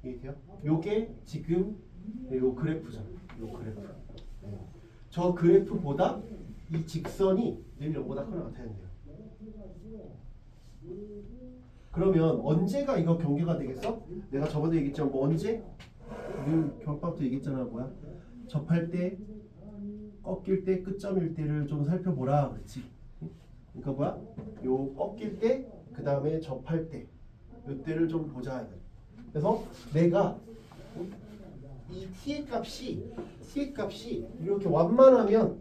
이해돼요? 요게 지금 요 그래프죠. 요 그래프. 저 그래프보다 이 직선이 늘 0보다 크거나 같아야 돼요. 그러면 언제가 이거 경계가 되겠어? 내가 저번에 얘기했지만 뭐 언제? 우리 겨울방학도 얘기했잖아. 뭐야? 접할 때, 꺾일 때, 끝점일 때를 좀 살펴보라 그랬지. 그러니까 뭐야? 요 꺾일 때, 그 다음에 접할 때, 요 때를 좀 보자. 그래서 내가 이 t의 값이 이렇게 완만하면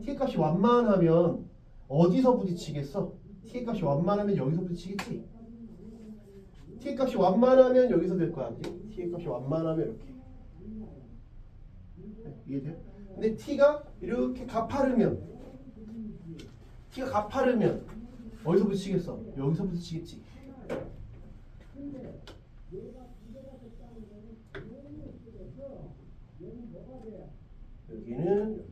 t의 값이 완만하면 어디서 부딪히겠어? t의 값이 완만하면 여기서 부딪히겠지. t의 값이 완만하면 여기서 될 거야. 그치? t의 값이 완만하면 이렇게. 이해돼요? 근데 t가 이렇게 가파르면 어디서 부딪히겠어? 여기서 부딪히겠지. 여기는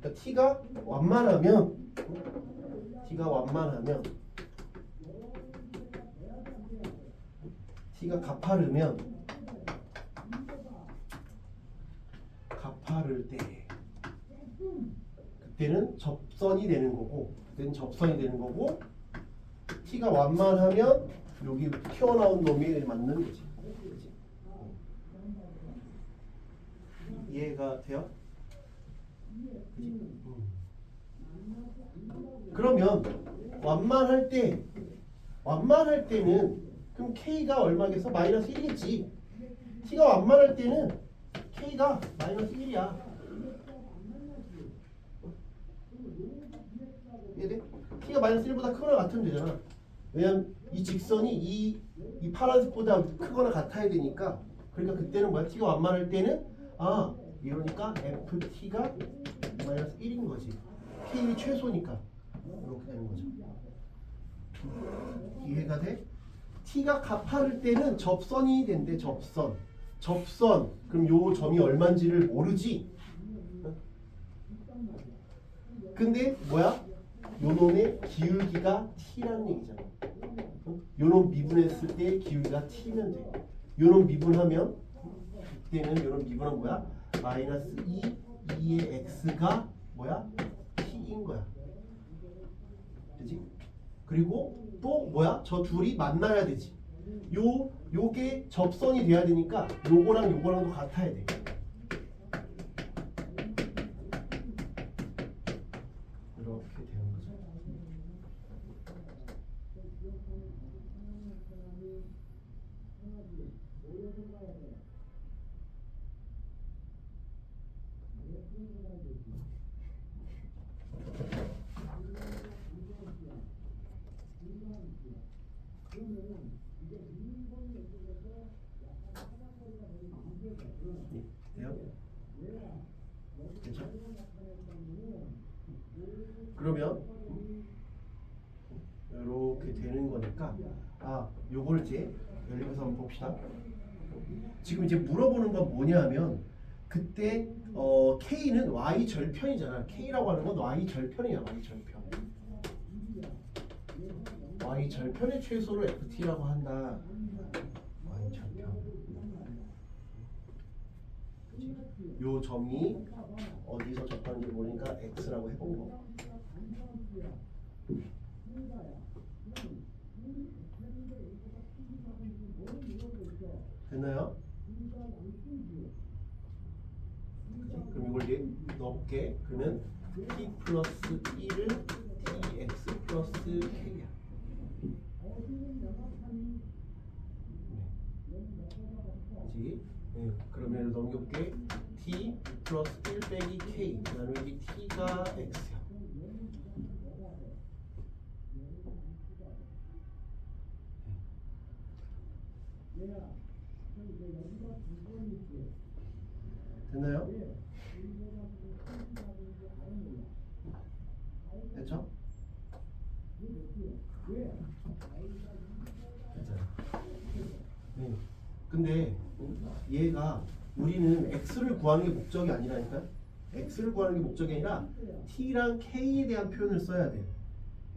그러니까 t가 완만하면 t가 가파를 때 그때는 접선이 되는 거고 t가 완만하면 여기 튀어나온 놈이 맞는 거지. 그치? 이해가 돼요? 그치? 그러면 완만할 때는 그럼 k가 얼마겠어? 마이너스 1이겠지. t가 완만할 때는 k가 마이너스 1이야. 이해돼? t가 마이너스 1보다 크거나 같으면 되잖아. 왜냐면 이 직선이 이 파란색보다 크거나 같아야 되니까. 그러니까 그때는 뭐야? t가 완만할 때는 이러니까 ft가 마이너스 1인 거지. k이 최소니까 이렇게 되는 거죠. 이해가 돼? t가 가파를 때는 접선이 된대. 접선. 그럼 요 점이 얼마인지를 모르지. 근데 뭐야? 요 놈의 기울기가 t라는 얘기잖아. 요 놈 미분했을 때 기울기가 t면 돼. 요 놈 미분하면 그때는 요 놈 미분하면 뭐야? 마이너스 2의 x가 뭐야? t인 거야. 그지? 그리고 또 뭐야? 저 둘이 만나야 되지. 요게 접선이 돼야 되니까 요거랑도 같아야 돼. 이렇게 되는 거죠. 돼요? 그렇죠? 그러면 이렇게 되는 거니까 요걸 이제 열리면서 한번 봅시다. 지금 이제 물어보는 건 뭐냐면 그때 k는 y 절편이잖아. k라고 하는 건 y 절편이야. y 절편의 최소를 ft라고 한다. y 절편. 요 점이 어디서 접하는지 모르니까 x라고 해본 거. 됐나요? 그럼 이걸 이제 넣을게. 그러면 t 플러스 1을 tx 플러스 k야. 그치? 네. 그러면 넘겨볼게. t 플러스 1 빼기 k. 그 다음에 여기 t가 x야. 됐나요? 됐죠? 됐잖아. 네. 근데 얘가 우리는 x를 구하는 게 목적이 아니라니까요. x를 구하는 게 목적이 아니라 t랑 k에 대한 표현을 써야 돼.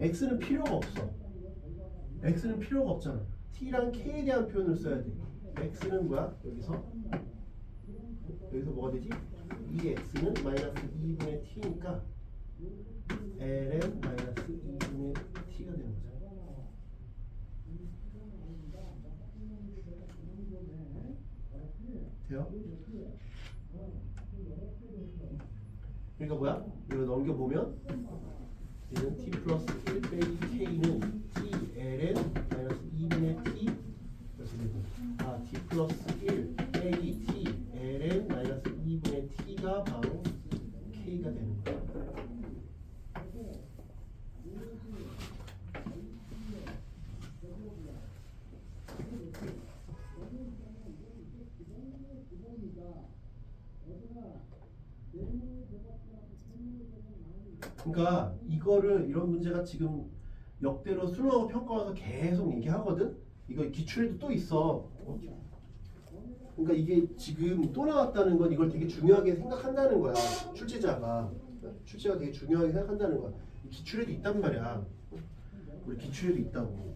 x는 필요가 없어. x는 필요가 없잖아. t랑 k에 대한 표현을 써야 돼. x는 뭐야? 여기서 뭐가 되지? 이 x는 마이너스 2분의 t니까 ln 마이너스 2분의 t가 되는 거잖아. 그러니까 뭐야? 이거 넘겨보면 얘는 t 플러스 1 빼기 k는 t ln 마이너스 2분의 t 그래서 t 플러스 1 빼기 t ln 마이너스 2분의 t가 바로 k가 되는 거야. 그러니까 이거를 이런 문제가 지금 역대로 수능하고 평가와서 계속 얘기하거든. 이거 기출에도 또 있어. 그러니까 이게 지금 또 나왔다는 건 이걸 되게 중요하게 생각한다는 거야. 출제자가 되게 중요하게 생각한다는 거야. 기출에도 있단 말이야. 우리 기출에도 있다고.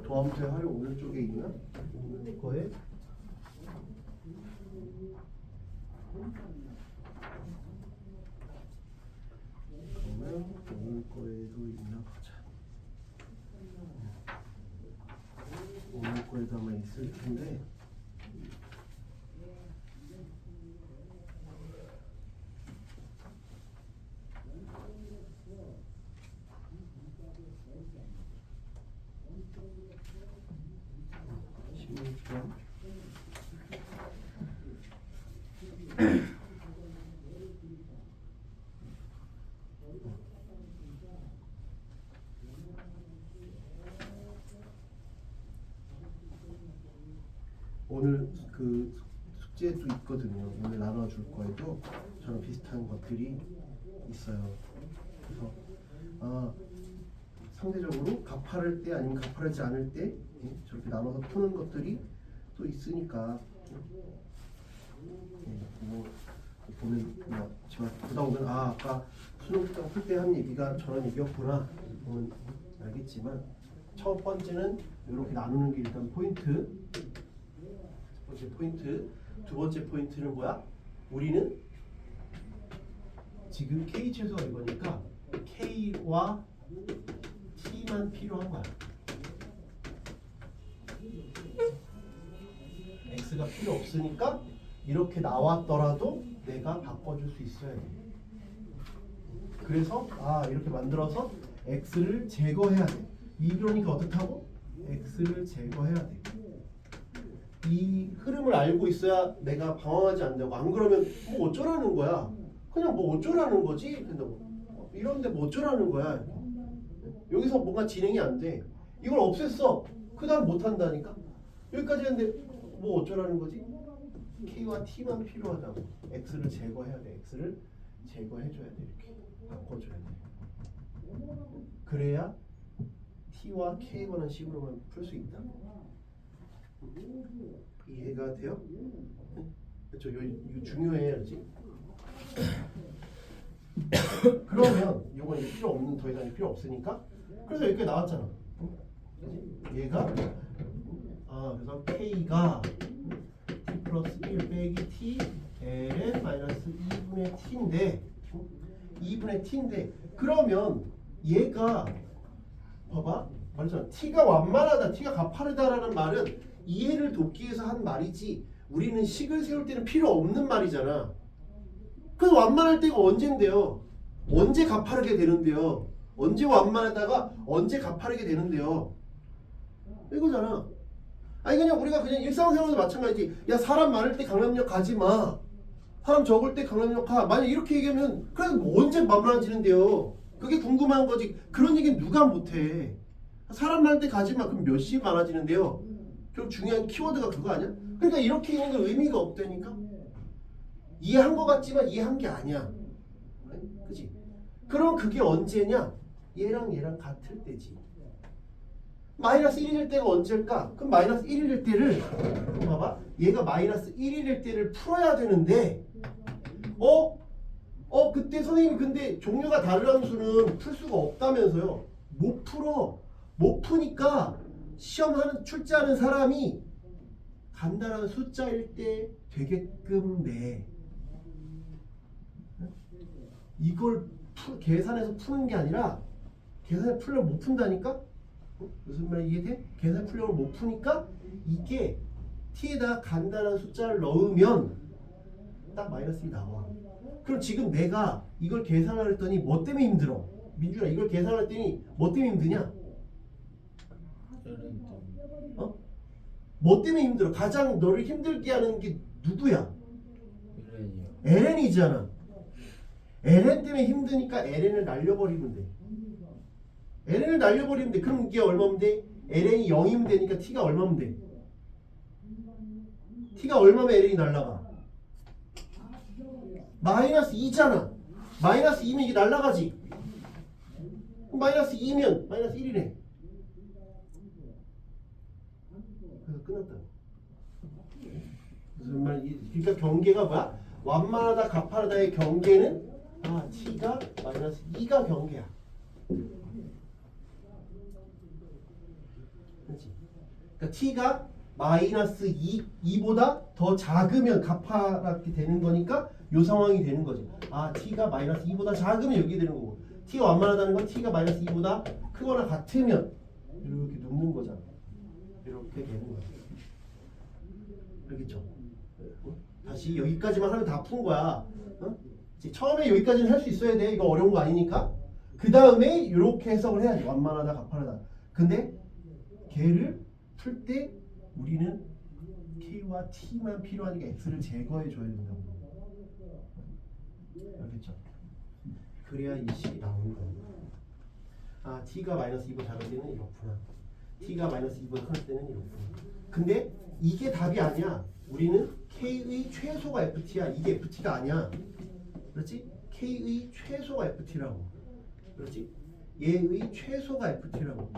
도함수의 활용 오른쪽에 있나? 오늘 거에 그러면 오늘 거에도 있나 보자. 오늘 거에도 아마 있을 텐데. 오늘 그 숙제도 있거든요. 오늘 나눠줄 거에도 저런 비슷한 것들이 있어요. 그래서 상대적으로 가파를 때 아니면 가파르지 않을 때 저렇게 나눠서 푸는 것들이 또 있으니까 뭐 보면 지금 보다 보면 아까 수능 특강 풀 때 한 얘기가 저런 얘기였구나 보면 알겠지만 첫 번째는 이렇게 나누는 게 일단 포인트. 첫 번째 포인트. 두 번째 포인트는 뭐야? 우리는 지금 K 최소가 이거니까 K와 T만 필요한 거야. X가 필요 없으니까 이렇게 나왔더라도 내가 바꿔줄 수 있어야 돼. 그래서 이렇게 만들어서 X를 제거해야 돼. 이러니까 어떻다고? X를 제거해야 돼. 이 흐름을 알고 있어야 내가 방황하지 않는다고. 안 그러면 뭐 어쩌라는 거야. 그냥 뭐 어쩌라는 거지. 근데 이런데 뭐 어쩌라는 거야. 여기서 뭔가 진행이 안 돼. 이걸 없앴어. 그 다음 못 한다니까. 여기까지 했는데 뭐 어쩌라는 거지? K와 T만 필요하다고. X를 제거해야 돼. X를 제거해줘야 돼. 이렇게 바꿔줘야 돼. 그래야 T와 K라는 식으로만 풀 수 있다. 이해가 돼요? 그렇죠. 이거 중요해, 알지? 그러면 이건 이제 필요 없는 더 이상 필요 없으니까. 그래서 이렇게 나왔잖아. 얘가 그래서 K가 T 플러스 1 빼기 T ln 마이너스 2분의 T인데 2분의 T인데 그러면 얘가 봐봐 말했잖아. T가 완만하다, T가 가파르다라는 말은 이해를 돕기 위해서 한 말이지 우리는 식을 세울 때는 필요 없는 말이잖아. 그래서 완만할 때가 언젠데요? 언제 가파르게 되는데요? 언제 완만하다가 언제 가파르게 되는데요? 이거잖아. 아니 그냥 우리가 그냥 일상생활도 마찬가지지. 야 사람 많을 때 강남역 가지 마. 사람 적을 때 강남역 가. 만약 이렇게 얘기하면 그래도 뭐 언제 만만해지는데요? 그게 궁금한 거지. 그런 얘기는 누가 못해. 사람 많을 때 가지 마. 그럼 몇 시에 많아지는데요? 결국 중요한 키워드가 그거 아니야? 그러니까 이렇게 있는 건 의미가 없다니까. 이해한 것 같지만 이해한 게 아니야. 그치? 그럼 그게 언제냐? 얘랑 같을 때지. 마이너스 1일 때가 언제일까? 그럼 마이너스 1일 때를 봐봐. 얘가 마이너스 1일 때를 풀어야 되는데 그때 선생님이 근데 종류가 다른 함수는 풀 수가 없다면서요. 못 풀어. 못 푸니까 시험하는 출제하는 사람이 간단한 숫자일 때 되게끔 내. 이걸 계산해서 푸는 게 아니라 계산해 풀려면 못 푼다니까? 무슨 말 이해돼? 계산 풀려면 못 푸니까 이게 t에다 간단한 숫자를 넣으면 딱 마이너스 1이 나와. 그럼 지금 내가 이걸 계산을 했더니 뭐 때문에 힘들어? 민준아 이걸 계산할 때니 뭐 때문에 힘드냐? 어? 뭐 때문에 힘들어? 가장 너를 힘들게 하는 게 누구야? LN이잖아. LN 때문에 힘드니까 LN을 날려버리면 돼. LN을 날려버리면 돼. 그럼 이게 얼마면 돼? LN이 0이면 되니까 T가 얼마면 돼? T가 얼마면 LN이 날라가? 마이너스 2잖아. 마이너스 2면 이게 날라가지. 마이너스 2면 마이너스 1이네. 그래서 끝났다. 무슨 말? 그러니까 경계가 뭐야? 완만하다 가파르다의 경계는 T가 마이너스 2가 경계야. 그렇지? 그러니까 T가 마이너스 2보다 더 작으면 가파랗게 되는 거니까 요 상황이 되는 거지. T가 마이너스 2보다 작으면 여기 되는 거고, T가 완만하다는 건 T가 마이너스 2보다 크거나 같으면 이렇게 눕는 거잖아. 이렇게 되는 거야. 알겠죠? 다시 여기까지만 하면 다 푼 거야. 처음에 여기까지는 할 수 있어야 돼. 이거 어려운 거 아니니까. 그 다음에 이렇게 해석을 해야지. 완만하다 가파르다. 근데 걔를 풀 때 우리는 K와 T만 필요하니까 X를 제거해 줘야 된다고. 알겠죠? 그래야 이 식이 나오는 겁니다. T가 마이너스 2보다 작을 때는 이렇구나. T가 마이너스 2보다 클 때는 이렇구나. 근데 이게 답이 아니야. 우리는 K의 최소가 FT야. 이게 FT가 아니야. 그렇지? K의 최소가 FT라고. 그렇지? 얘의 최소가 FT라고.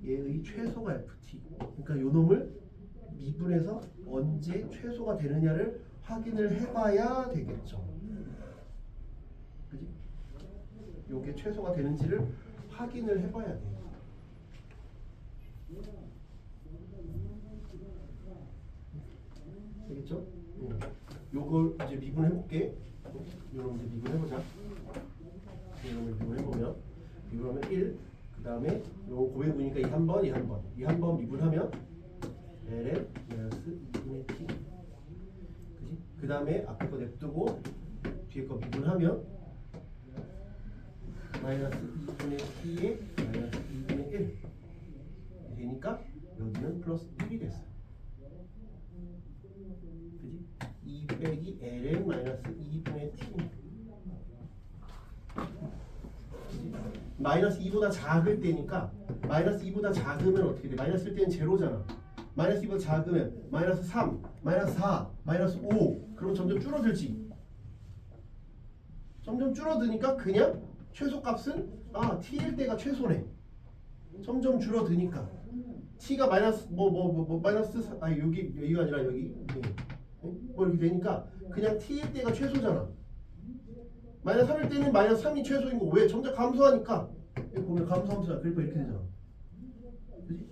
얘의 최소가 FT. 그러니까 요 놈을 미분해서 언제 최소가 되느냐를 확인을 해봐야 되겠죠. 그지? 요게 최소가 되는지를 확인을 해봐야 돼. 되겠죠? 요걸 이제 미분해볼게. 요놈 이제 미분해보자. 요놈을 미분해보면 미분하면 1, 그 다음에 요 고배분이니까 이 한 번, 이 한 번, 이 한 번 미분하면 ln 마이너스 2분의 t. 그지? 그 다음에 앞에 거 냅두고 뒤에 거 미분하면 마이너스 2분의 t에 마이너스 2분의 1 되니까 여기는 플러스 1이 됐어. 그지? 2 빼기 ln 마이너스 2분의 t. 마이너스 2보다 작을 때니까 마이너스 2보다 작으면 어떻게 돼? 마이너스 1 때는 제로잖아. 마이너스 2보다 작으면 마이너스 3, 마이너스 4, 마이너스 5 그러면 점점 줄어들지. 점점 줄어드니까 그냥 최소값은 t일 때가 최소네. 점점 줄어드니까 t가 마이너스 마이너스 여기가 아니라 여기 뭐 이렇게 되니까 그냥 t일 때가 최소잖아. 마이너스 3일 때는 마이너스 3이 최소인 거. 왜? 점점 감소하니까. 여기 보면 감소하면서 그래프 이렇게 되잖아. 그치?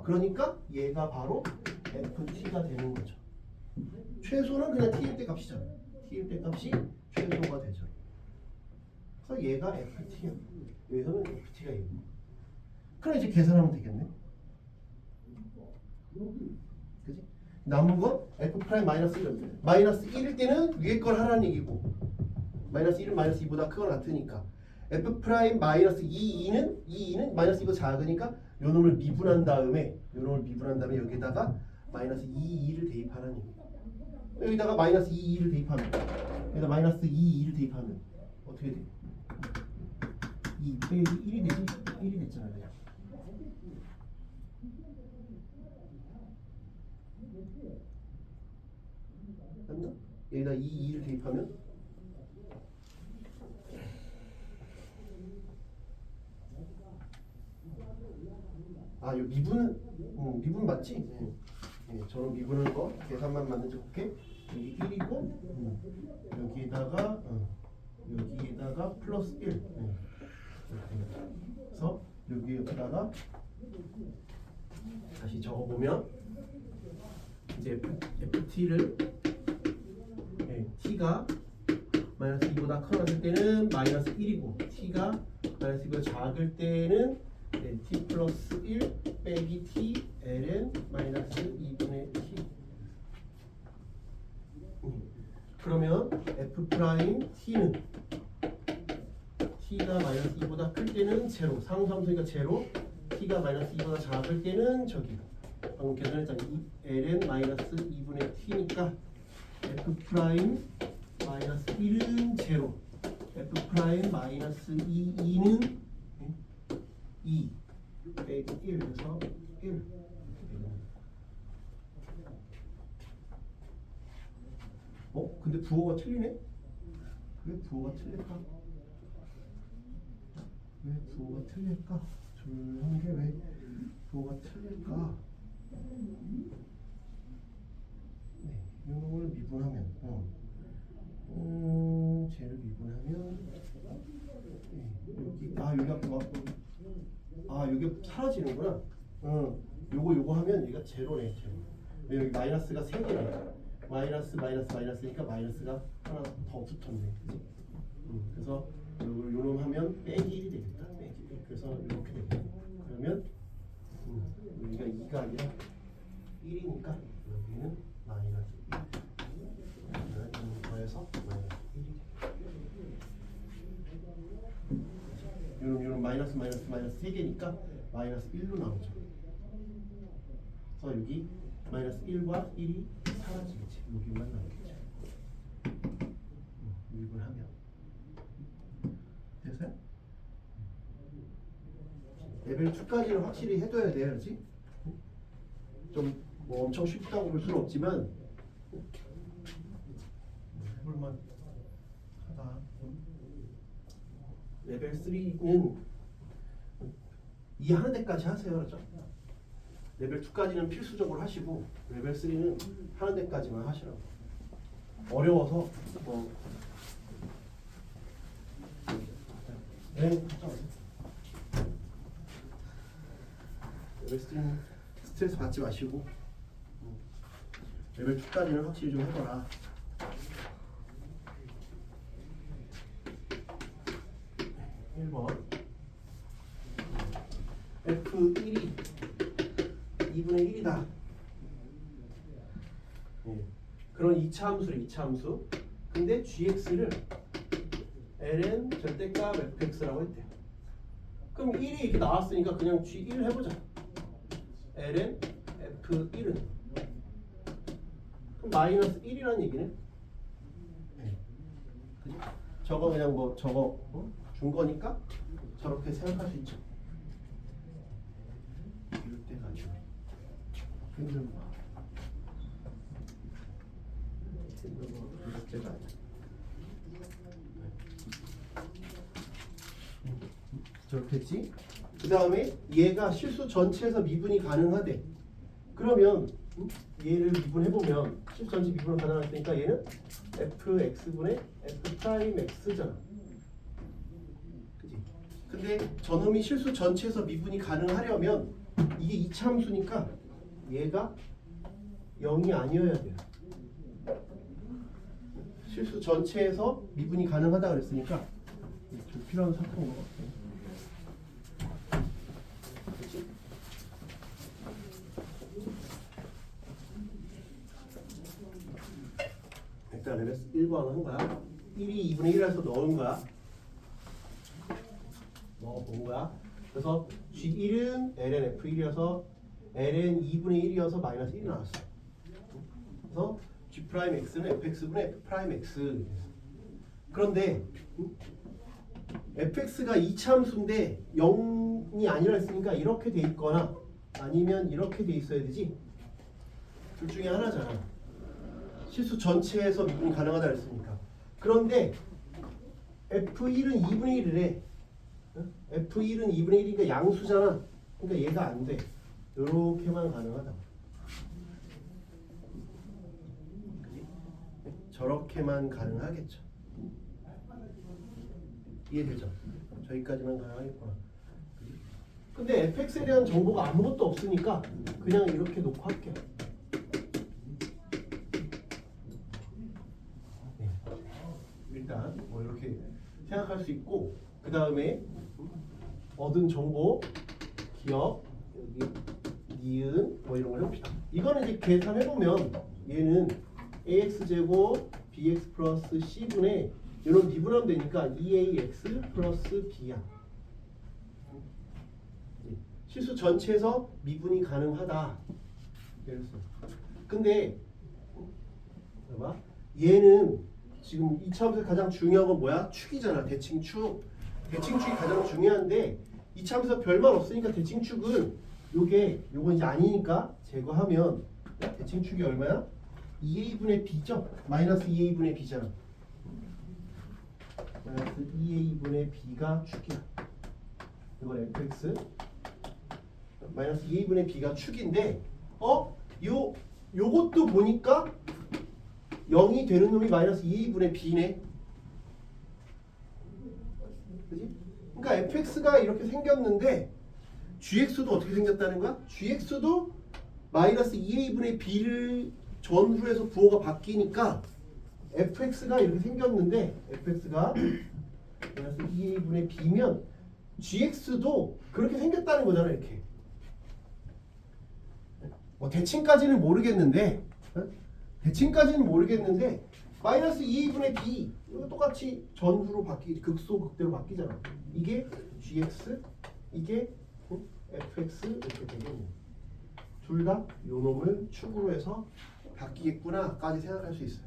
그러니까 얘가 바로 FT가 되는 거죠. 최소는 그냥 T일 때 값이잖아. T일 때 값이 최소가 되죠. 그래서 얘가 FT야. 여기서는 FT가 얘고. 그럼 이제 계산하면 되겠네. 그치? 남은 건 F 프라임 마이너스 1. 마이너스 1일 때는 위에 걸 하라는 얘기고, 마이너스 1은 마이너스 2보다 크거나 같으니까 F 프라임 마이너스 2는 마이너스 2보다 작으니까 요 놈을 미분한 다음에 여기다가 마이너스 2를 대입하라는 얘기. 여기다가 마이너스 2를 대입하면 여기다 마이너스 2를 대입하면 어떻게 돼? 2 빼기 1이 되지? 1이 됐잖아 그냥. 맞나? 여기다 2를 대입하면 요 미분 맞지? 저는 미분한 거 계산만 맞는지 볼게. 여기 1이고 여기에다가 플러스 1. 그래서 여기에다가 다시 적어보면 이제 FT를 T가 마이너스 2보다 커질 때는 마이너스 1이고 T가 마이너스 2보다 작을 때는 T 플러스 1 빼기 T ln 마이너스 2분의 T. 그러면 f 프라임 t는 t가 마이너스 2보다 클 때는 제로, 상수함수니까 제로, t가 마이너스 2보다 작을 때는 저기 방금 계산했잖아. ln 마이너스 2분의 t니까 f 프라임 마이너스 1은 제로, f 프라임 마이너스 2는 2 빼기 1에서 1. 근데 부호가 틀리네? 왜 부호가 틀릴까? 왜 부호가 틀릴까? 조용한 게 왜 부호가 틀릴까? 네, 이놈을 미분하면 쟤를 미분하면 여기 앞에 여기 사라지는구나. 요거 하면 얘가 제로네. 제로. 여기 마이너스가 3개네. 마이너스니까 마이너스가 하나 더 붙었네. 그치? 그래서 요놈 하면 빼기 1이 되겠다. 빼기 1. 그래서 이렇게 되겠네. 그러면 여기가 2가 아니라 1이니까 여기는 마이너스 1. 더해서 마이너스 1이 요놈 마이너스 3개니까 마이너스 1로 나오죠. 그래서 여기 마이너스 1과 1이 사라지겠지. 여기만 남겠지. 유입을 하면 됐어요? 레벨 2까지는 확실히 해둬야 돼야지. 좀 뭐 엄청 쉽다고 볼 수는 없지만 해볼만 하다. 레벨 3는 이해하는 데까지 하세요. 그렇죠? 레벨 2까지는 필수적으로 하시고 레벨 3는 하는 데까지만 하시라고. 어려워서 레벨 3는 스트레스 받지 마시고 레벨 2까지는 확실히 좀 해봐라. F1이 2분의 1이다. 그런 2차 함수래. 2차 함수. 근데 gx를 ln 절대값 fx라고 했대요. 그럼 1이 이렇게 나왔으니까 그냥 g1 해보자. ln f1은 그럼 마이너스 1이라는 얘기네. 그지? 저거 그냥 저거 준 거니까 저렇게 생각할 수 있죠. 이럴 때가 아니야. 힘든 거. 이럴 때가 아니야. 저렇게 했지? 그 다음에 얘가 실수 전체에서 미분이 가능하대. 그러면 얘를 미분해보면 실수 전체 미분 가능하니까 얘는 fx분의 f 프라임 x잖아. 그치? 근데 저놈이 실수 전체에서 미분이 가능하려면 이게 2차 함수니까 얘가 0이 아니어야 돼요. 실수 전체에서 미분이 가능하다 그랬으니까 좀 필요한 사건인 것 같아요. 그치? 일단 레벨 1번 한 거야. 1이 2분의 1에서 넣은 거야. 넣어본 거야. 그래서 G1은 ln F1이어서 ln 2분의 1이어서 마이너스 1이 나왔어. 그래서 G 프라임 X는 fx분의 f 프라임 X. 그런데 fx가 2차 함수인데 0이 아니라 했으니까 이렇게 돼 있거나 아니면 이렇게 돼 있어야 되지. 둘 중에 하나잖아. 실수 전체에서 미분이 가능하다 그랬으니까. 그런데 F1은 2분의 1이래. F1은 2분의 1이니까 양수잖아. 그러니까 얘가 안 돼. 요렇게만 가능하다. 그지? 저렇게만 가능하겠죠. 이해되죠? 저기까지만 가능하겠구나. 그지? 근데 fx에 대한 정보가 아무것도 없으니까 그냥 이렇게 놓고 할게요. 일단 뭐 이렇게 생각할 수 있고, 그 다음에 얻은 정보, 기억, 여기 니은 뭐 이런 걸 해봅시다. 이거는 이제 계산해보면 얘는 ax 제곱 bx 플러스 c분의 이런 미분하면 되니까 2ax 플러스 b야. 실수 전체에서 미분이 가능하다. 그랬어. 근데 봐봐. 얘는 지금 이 차함수에서 가장 중요한 건 뭐야? 축이잖아. 대칭축. 대칭축이 가장 중요한데 이 차함수에서 별말 없으니까 대칭축은 요건 이제 아니니까 제거하면 대칭축이 얼마야? 2a분의 b죠? 마이너스 2a분의 b잖아. 마이너스 2a분의 b가 축이야. 이건 fx 마이너스 2a분의 b가 축인데 요것도 보니까 0이 되는 놈이 마이너스 2a분의 b네. 그지? 그러니까 fx가 이렇게 생겼는데 gx도 어떻게 생겼다는 거야? gx도 마이너스 2a분의 b를 전후로 해서 부호가 바뀌니까 fx가 이렇게 생겼는데 fx가 마이너스 2a분의 b면 gx도 그렇게 생겼다는 거잖아. 이렇게 대칭까지는 모르겠는데 마이너스 2a분의 b 이거 똑같이 전후로 극소극대로 바뀌잖아. 이게 gx 이게 fx 이렇게 되겠네. 둘 다 요 놈을 축으로 해서 바뀌겠구나까지 생각할 수 있어요.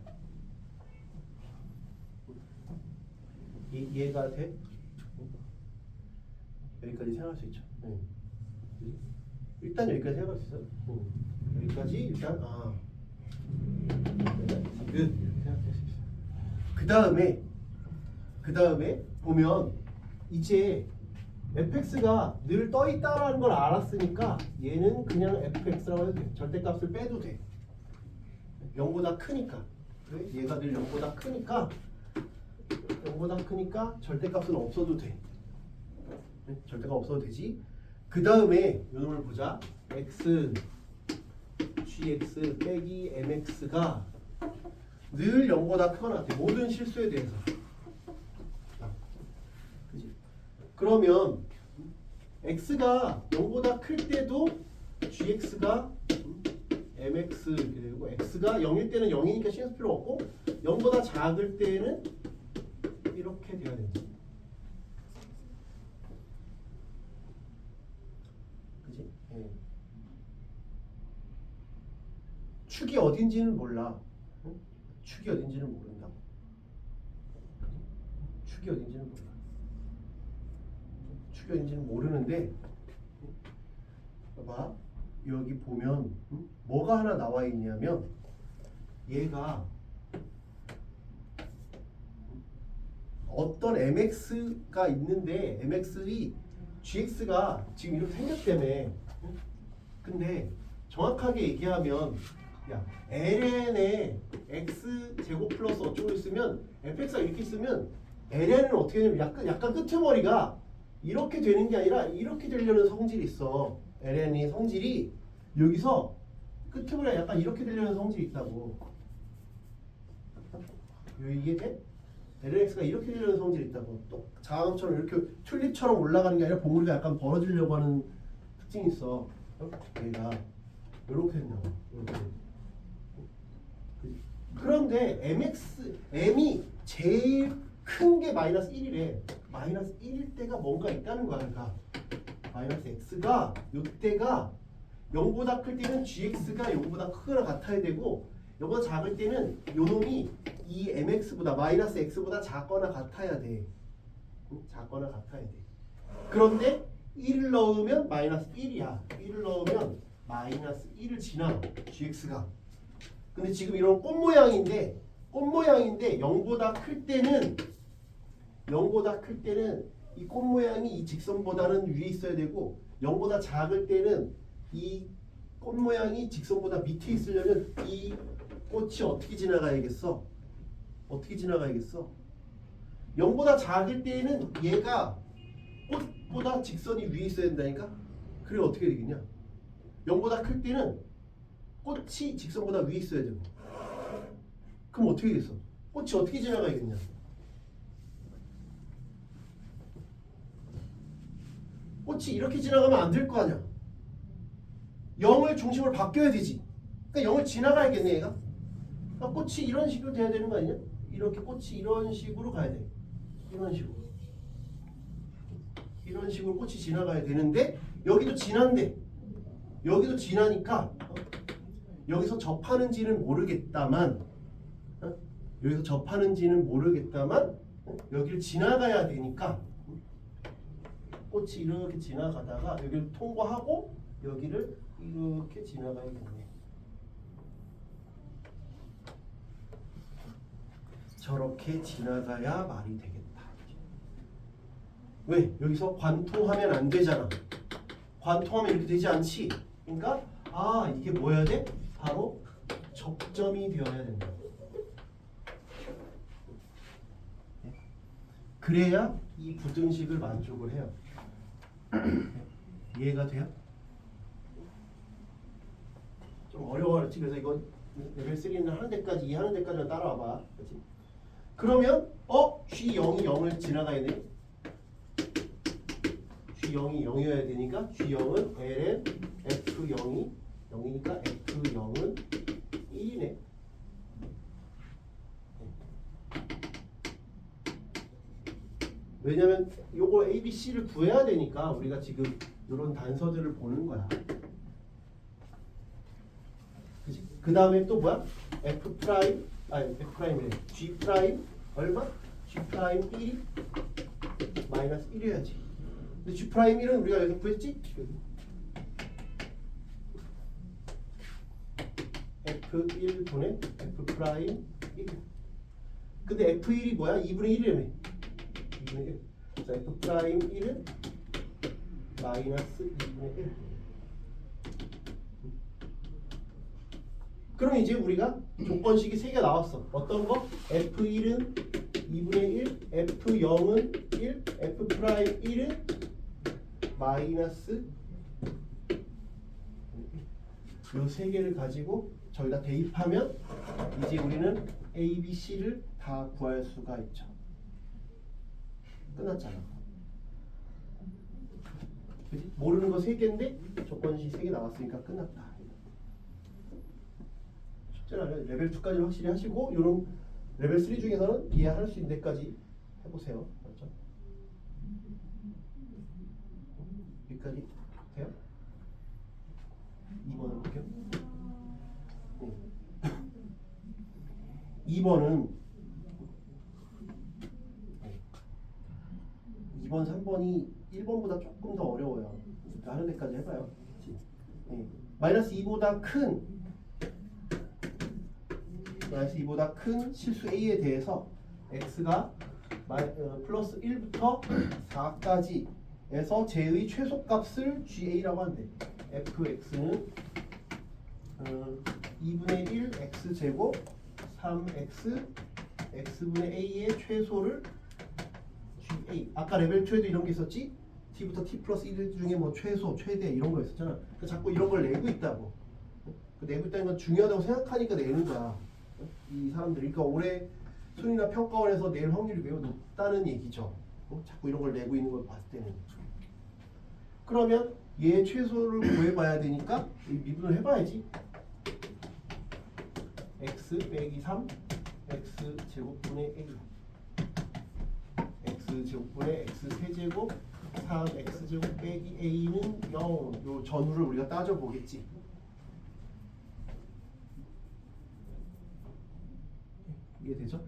이해가 돼? 여기까지 생각할 수 있죠. 네. 일단 여기까지 생각할 수 있어요. 여기까지 일단 끝 이렇게 생각할 수 있어요. 그 다음에 보면 이제 fx가 늘 떠 있다라는 걸 알았으니까 얘는 그냥 fx라고 해도 돼. 절대값을 빼도 돼. 0보다 크니까. 그래? 얘가 늘 0보다 크니까 절대값은 없어도 돼. 절대값 없어도 되지. 그 다음에 요 놈을 보자. x gx 빼기 mx가 늘 0보다 크거나 같아. 모든 실수에 대해서. 그지? 그러면 x가 0보다 클 때도 gx가 mx 이렇게 되고 x가 0일 때는 0이니까 신경 쓸 필요 없고 0보다 작을 때는 이렇게 돼야 된다. 그지? 예. 축이 어딘지는 몰라. 응? 축이 어딘지는 모른다고. 축이 어딘지는 몰라. 축이 어딘지는 모르는데 봐봐. 여기 보면 뭐가 하나 나와 있냐면 얘가 어떤 mx가 있는데 mx이 gx가 지금 이렇게 생겼다며. 근데 정확하게 얘기하면 야 ln에 x 제곱 플러스 어쩌고 있으면 fx가 이렇게 있으면 ln은 어떻게 되냐면 약간 끄트머리가 이렇게 되는 게 아니라 이렇게 되려는 성질이 있어. ln이 성질이 여기서 끄트머리가 약간 이렇게 되려는 성질이 있다고. 이게 돼? lnx가 이렇게 되려는 성질이 있다고. 또 자음처럼 이렇게 튤립처럼 올라가는 게 아니라 봉우리가 약간 벌어지려고 하는 특징이 있어. 얘가 이렇게 된다고. 이렇게. 그런데 m이 제일 큰 게 마이너스 1이래. 마이너스 1일 때가 뭔가 있다는 거야. 그러니까 마이너스 x가 이때가 0보다 클 때는 gx가 0보다 크거나 같아야 되고 0보다 작을 때는 요놈이 이 mx보다 마이너스 x보다 작거나 같아야 돼. 작거나 같아야 돼. 그런데 1을 넣으면 마이너스 1이야. 1을 넣으면 마이너스 1을 지나 gx가. 근데 지금 이런 꽃 모양인데 0보다 클 때는 이 꽃 모양이 이 직선보다는 위에 있어야 되고 0보다 작을 때는 이 꽃 모양이 직선보다 밑에 있으려면 이 꽃이 어떻게 지나가야겠어? 0보다 작을 때는 얘가 꽃보다 직선이 위에 있어야 된다니까? 그래 어떻게 되겠냐? 0보다 클 때는 꽃이 직선보다 위에 있어야 되고 그럼 어떻게 되겠어? 꽃이 어떻게 지나가야겠냐? 꽃이 이렇게 지나가면 안 될 거 아니야. 0을 중심으로 바뀌어야 되지. 그러니까 0을 지나가야겠네 얘가. 그러니까 꽃이 이런 식으로 돼야 되는 거 아니냐? 이렇게 꽃이 이런 식으로 가야 돼. 이런 식으로. 이런 식으로 꽃이 지나가야 되는데 여기도 지난데 여기도 지나니까 여기서 접하는지는 모르겠다만 여기서 접하는지는 모르겠다만 여기를 지나가야 되니까 꽃이 이렇게 지나가다가 여기를 통과하고 여기를 이렇게 지나가야겠네. 저렇게 지나가야 말이 되겠다. 왜? 여기서 관통하면 안 되잖아. 관통하면 이렇게 되지 않지. 그러니까 이게 뭐여야 돼? 바로 접점이 되어야 된다. 그래야 이 부등식을 만족을 해요. 이해가 돼요? 좀 어려워졌지. 그래서 이거 레벨 3는 하는 데까지 이해하는 데까지만 따라와봐. 그렇지? 그러면 G0이 0을 지나가야 돼. G0이 0이어야 되니까 G0은 ln F0이 0이니까 F0은 1이네. 왜냐면 요거 A, B, C를 구해야 되니까 우리가 지금 이런 단서들을 보는 거야. 그치? 그 다음에 또 뭐야? F 프라임, F 프라임이래. G 프라임 얼마? G 프라임 1이 마이너스 1이어야지. 근데 G 프라임 1은 우리가 여기서 구했지? F1 분의 F 프라임 1. 근데 F1이 뭐야? 2분의 1이라며. 2분의 1. 자, F 프라임 1은 마이너스 2분의 1. 그럼 이제 우리가 조건식이 3개 나왔어. 어떤 거? F1은 2분의 1, F0은 1, F 프라임 1은 마이너스 이 3개를 가지고 저희가 대입하면 이제 우리는 A, B, C를 다 구할 수가 있죠. 끝났잖아. 그치? 모르는 거 3개인데 조건식 3개 나왔으니까 끝났다. 쉽잖아요. 레벨 2까지 확실히 하시고 요런 레벨 3 중에서는 이해할 수 있는 데까지 해보세요. 그렇죠? 여기까지 돼요? 2번을 볼게요. 2번은 2번, 3번이 1번보다 조금 더 어려워요. 하는 데까지 해봐요. 마이너스 2보다 큰 실수 A에 대해서 X가 플러스 1부터 4까지 에서 J의 최소값을 GA라고 한대. fx는 2분의 1 x제곱 3x x분의 a의 최소를 GA. 아까 레벨 2에도 이런 게 있었지? t부터 t 플러스 1 중에 뭐 최소, 최대 이런 거 있었잖아. 그러니까 자꾸 이런 걸 내고 있다고. 내고 있다는 건 중요하다고 생각하니까 내는 거야. 이 사람들이. 그러니까 올해 순위나 평가원에서 낼 확률이 매우 높다는 얘기죠. 자꾸 이런 걸 내고 있는 걸 봤을 때는. 그러면 얘 최소를 구해봐야 되니까 미분을 해봐야지. x 빼기 3 x 제곱분의 a x 제곱분의 x 세제곱 3x 제곱 빼기 a는 0. 요 전후를 우리가 따져보겠지. 이해되죠?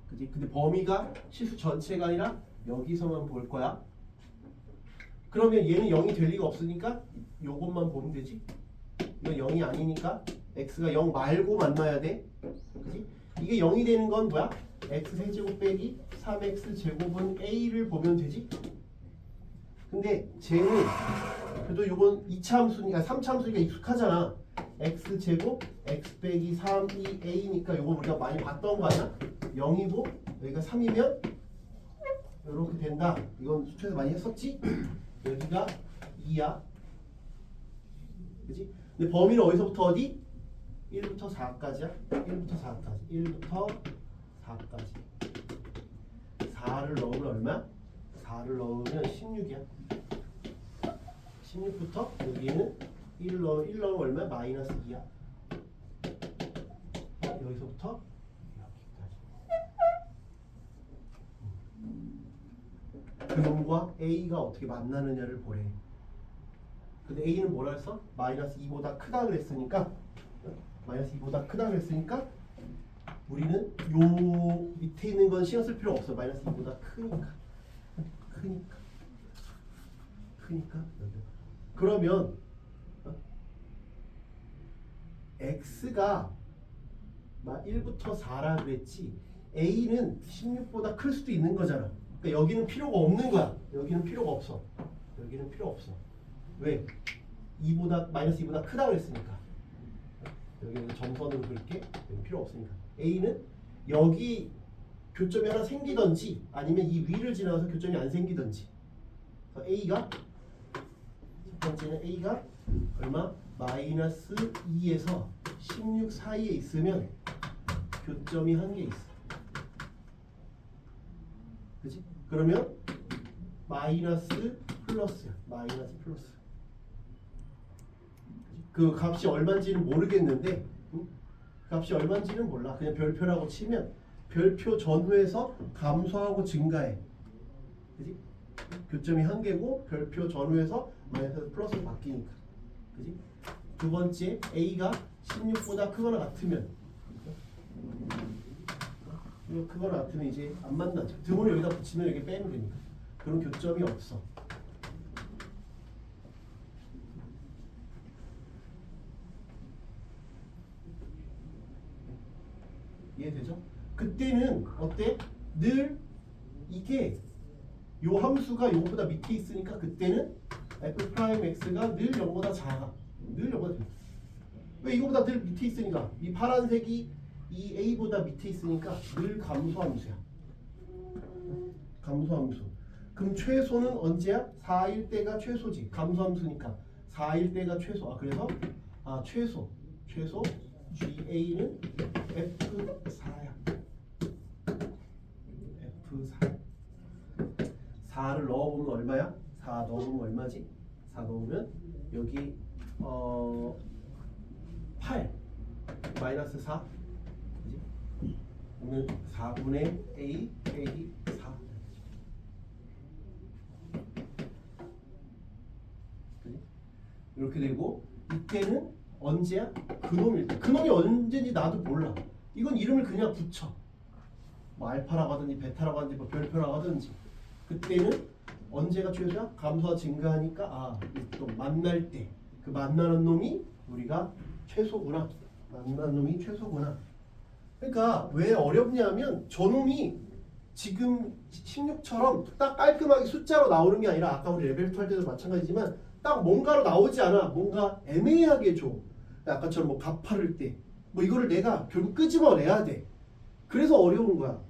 그치? 근데 범위가 실수 전체가 아니라 여기서만 볼 거야. 그러면 얘는 0이 될 리가 없으니까 요것만 보면 되지. 이건 0이 아니니까 x가 0 말고 만나야 돼. 그치? 이게 0이 되는 건 뭐야? x 세제곱 빼기 3x 제곱은 a를 보면 되지. 근데 쟤는 그래도 요건 2차 함수니까 3차 함수니까 익숙하잖아. x 제곱 x 빼기 3이 a니까 요거 우리가 많이 봤던 거 아니야? 0이고 여기가 3이면 이렇게 된다. 이건 수초에서 많이 했었지? 여기가 2야. 그치? 근데 범위는 어디서부터 어디? 1부터 4까지야. 1부터 4까지. 1부터 4까지. 4를 넣으면 얼마? 4를 넣으면 16이야. 16부터 여기는 1 넣으면 얼마? 마이너스 2야. 여기서부터 여기까지. 그놈과 A가 어떻게 만나느냐를 보래. 근데 A는 뭐라 했어? 마이너스 2보다 크다 그랬으니까 마이너스 2보다 크다 그랬으니까 우리는 요 밑에 있는 건 신경 쓸 필요 없어. 마이너스 2보다 크니까 그러면 x가 1부터 4라 그랬지 a는 16보다 클 수도 있는 거잖아. 그러니까 여기는 필요가 없는 거야. 여기는 필요가 없어. 여기는 필요 없어. 왜? 2보다 마이너스 2보다 크다 그랬으니까. 여기는 점선으로 그릴게. 여기 필요 없으니까. a는 여기 교점이 하나 생기던지 아니면 이 위를 지나가서 교점이 안 생기던지. 그래서 a가 첫 번째는 a가 얼마? 마이너스 2에서 16 사이에 있으면 교점이 한 개 있어. 그치? 그러면 마이너스 플러스야. 마이너스 플러스. 그 값이 얼마인지는 모르겠는데 그 값이 얼마인지는 몰라. 그냥 별표라고 치면 별표 전후에서 감소하고 증가해. 그치? 교점이 한 개고 별표 전후에서 마이너스 플러스로 바뀌니까. 그치? 두 번째 A가 16보다 크거나 같으면 크거나 같으면 이제 안 만나죠. 등호를 여기다 붙이면 여기 빼면 되니까. 그런 교점이 없어. 이해되죠? 그때는 어때? 늘 이게 요 함수가 요거보다 밑에 있으니까 그때는 f'x가 늘 0보다 작아. 늘 0보다 작아. 왜? 이거보다 늘 밑에 있으니까. 이 파란색이 이 a보다 밑에 있으니까 늘 감소함수야. 감소함수. 그럼 최소는 언제야? 4일 때가 최소지. 감소함수니까 4일 때가 최소. 그래서 최소 GA는 F4야. F4. 4를 넣어보면 얼마야? 4 넣어보면 얼마지? 4 넣으면 여기 8 마이너스 4 그지? 그러면 4분의 A 4 그지? 이렇게 되고 이때는 언제야? 그놈일 때. 그놈이 언제인지 나도 몰라. 이건 이름을 그냥 붙여. 뭐 알파라고 하든지 베타라고 하든지 뭐 별표라고 하든지. 그때는 언제가 최소야? 감소가 증가하니까 또 만날 때 그 만나는 놈이 우리가 최소구나. 만나는 놈이 최소구나. 그러니까 왜 어렵냐면 저놈이 지금 16처럼 딱 깔끔하게 숫자로 나오는 게 아니라 아까 우리 레벨 2 할 때도 마찬가지지만 딱 뭔가로 나오지 않아. 뭔가 애매하게 줘. 아까처럼 뭐 값할 때 뭐 이거를 내가 결국 끄집어내야 돼. 그래서 어려운 거야.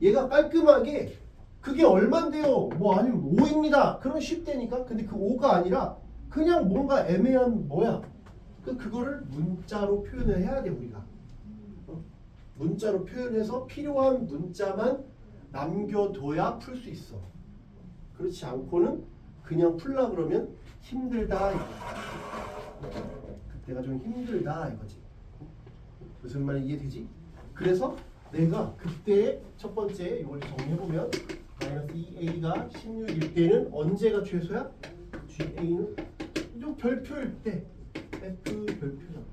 얘가 깔끔하게 그게 얼만데요? 뭐 아니면 5입니다. 그런 쉽다니까. 근데 그 5가 아니라 그냥 뭔가 애매한 뭐야. 그거를 문자로 표현을 해야 돼 우리가. 문자로 표현해서 필요한 문자만 남겨둬야 풀 수 있어. 그렇지 않고는 그냥 풀라 그러면 힘들다 이거지. 그때가 좀 힘들다 이거지. 무슨 말인지 이해되지? 그래서 내가 그때 첫 번째 이걸 정리해보면 마이너스 2a가 16일 때는 언제가 최소야? GA는 좀 별표일 때 F 별표잖아.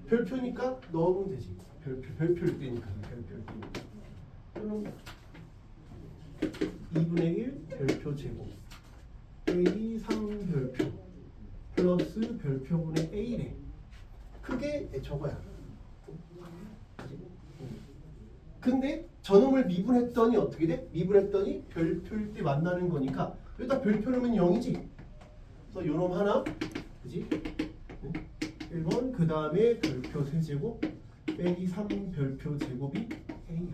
별표니까 넣으면 되지. 별표일 때니까. 별표일 때니까. 그럼 2분의 1 별표 제곱 A 3 별표 플러스 별표분의 A래. 그게 저거야. 근데 저놈을 미분했더니 어떻게 돼? 미분했더니 별표일 때 만나는 거니까 여기다 별표 넣으면 0이지. 그래서 요놈 하나 그지? 1번 그 다음에 별표 세제곱 빼기 3 별표 제곱이 A.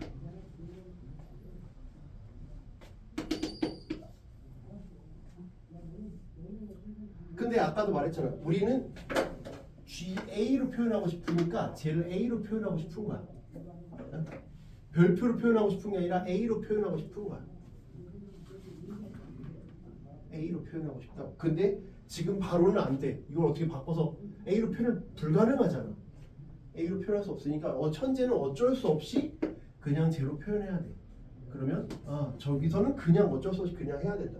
근데 아까도 말했잖아. 우리는 GA로 표현하고 싶으니까 쟤를 A로 표현하고 싶은 거야. 별표로 표현하고 싶은 게 아니라 A로 표현하고 싶은 거야. A로 표현하고 싶다고. 근데 지금 바로는 안 돼. 이걸 어떻게 바꿔서 A로 표현 불가능하잖아. A로 표현할 수 없으니까 천재는 어쩔 수 없이 그냥 제로 표현해야 돼. 그러면 저기서는 그냥 어쩔 수 없이 그냥 해야 된다.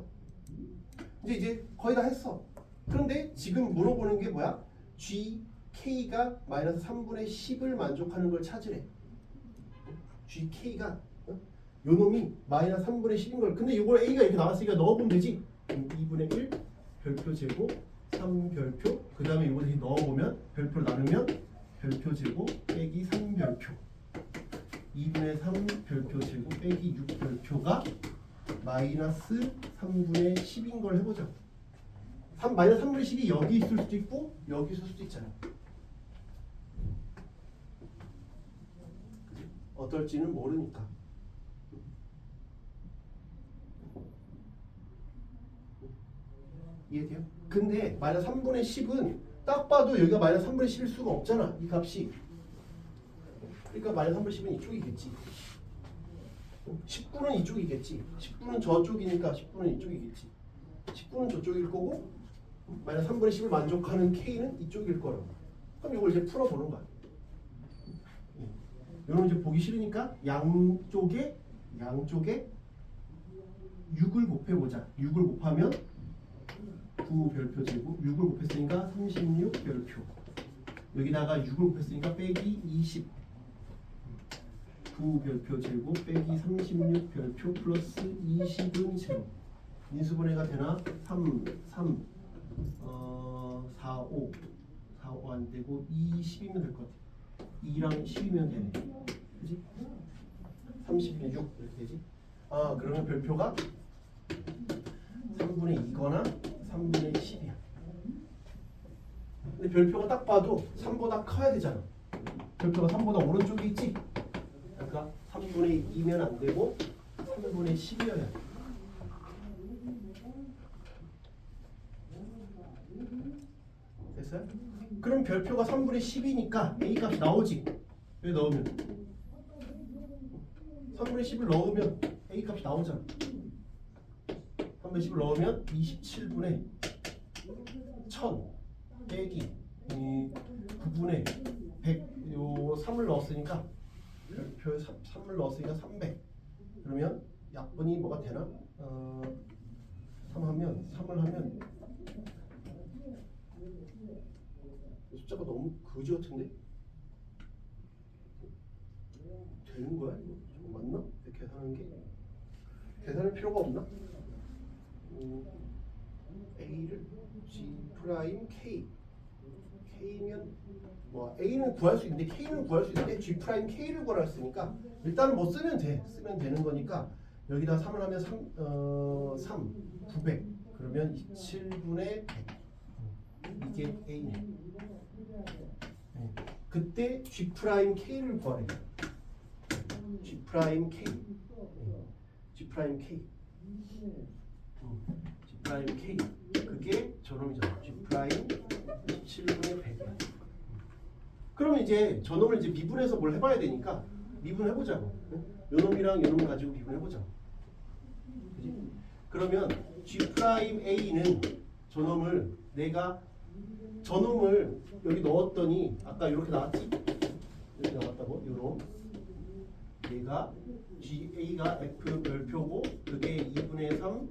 이제 거의 다 했어. 그런데 지금 물어보는 게 뭐야? GK가 마이너스 3분의 10을 만족하는 걸 찾으래. GK가 요 놈이 마이너스 3분의 10인 걸. 근데 이걸 A가 이렇게 나왔으니까 넣어보면 되지. 2분의 1 별표 제곱 3 별표 그 다음에 이거 다시 넣어보면 별표를 나누면 별표 제곱 빼기 3 별표 2분의 3 별표 제곱 빼기 6 별표가 마이너스 3분의 10인 걸 해보자. 마이너스 3분의 10이 여기 있을 수도 있고 여기 있을 수도 있잖아. 어떨지는 모르니까. 이해돼요? 근데 마이너스 3분의 10은 딱 봐도 여기가 마이너스 3분의 10일 수가 없잖아. 이 값이. 그러니까 마이너스 3분의 10은 이쪽이겠지. 19는 이쪽이겠지. 19는 저쪽이니까 19는 이쪽이겠지. 19는 저쪽일 거고 마이너스 3분의 10을 만족하는 K는 이쪽일 거라고. 그럼 이걸 이제 풀어보는 거야. 이런 이제 보기 싫으니까 양쪽에 6을 곱해보자. 6을 곱하면 9 별표 제곱 6을 곱했으니까 36 별표 여기다가 6을 곱했으니까 빼기 20 9 별표 제곱 빼기 36 별표 플러스 20은 제로 인수분해가 되나? 3 4 5 안 되고 20이면 될 것 같아. 2랑 10이면 되네. 그지? 36 이렇게 되지? 그러면 별표가 3분의 2거나 3분의 10이야. 근데 별표가 딱 봐도 3보다 커야 되잖아. 별표가 3보다 오른쪽에 있지? 그러니까 3분의 2면 안 되고 3분의 10이어야 돼. 됐어요? 그럼 별표가 3분의 10이니까 A 값이 나오지. 여기 넣으면 3분의 10을 넣으면 A 값이 나오잖아. 3분의 10을 넣으면 27분의 1000 빼기 9분의 100 요 3을 넣었으니까 별표에 3을 넣었으니까 300 그러면 약분이 뭐가 되나? 3을 하면 숫자가 너무 거지 같은데? 되는 거야? 이거 맞나? 이렇게 계산하는 게? 계산할 필요가 없나? A를 G 프라임 K K면 뭐 A는 구할 수 있는데 K는 구할 수 있는데 G 프라임 K를 구하라 했으니까 일단은 뭐 쓰면 되는 거니까 여기다 3을 하면 3 900 그러면 27분의 100 이게 A네. 그때 G 프라임 K를 구하래. G 프라임 K G 프라임 K G 프라임 K 그게 저놈이잖아. G 프라임 27분의 100이야. 그러면 이제 저놈을 이제 미분해서 뭘 해봐야 되니까 미분해보자고. 요놈이랑 요놈 가지고 미분해보자고. 그치? 그러면 G 프라임 A는 저놈을 여기 넣었더니 아까 이렇게 나왔지? 이렇게 나왔다고? 요놈 얘가 A가 F 별표고 그게 2분의 3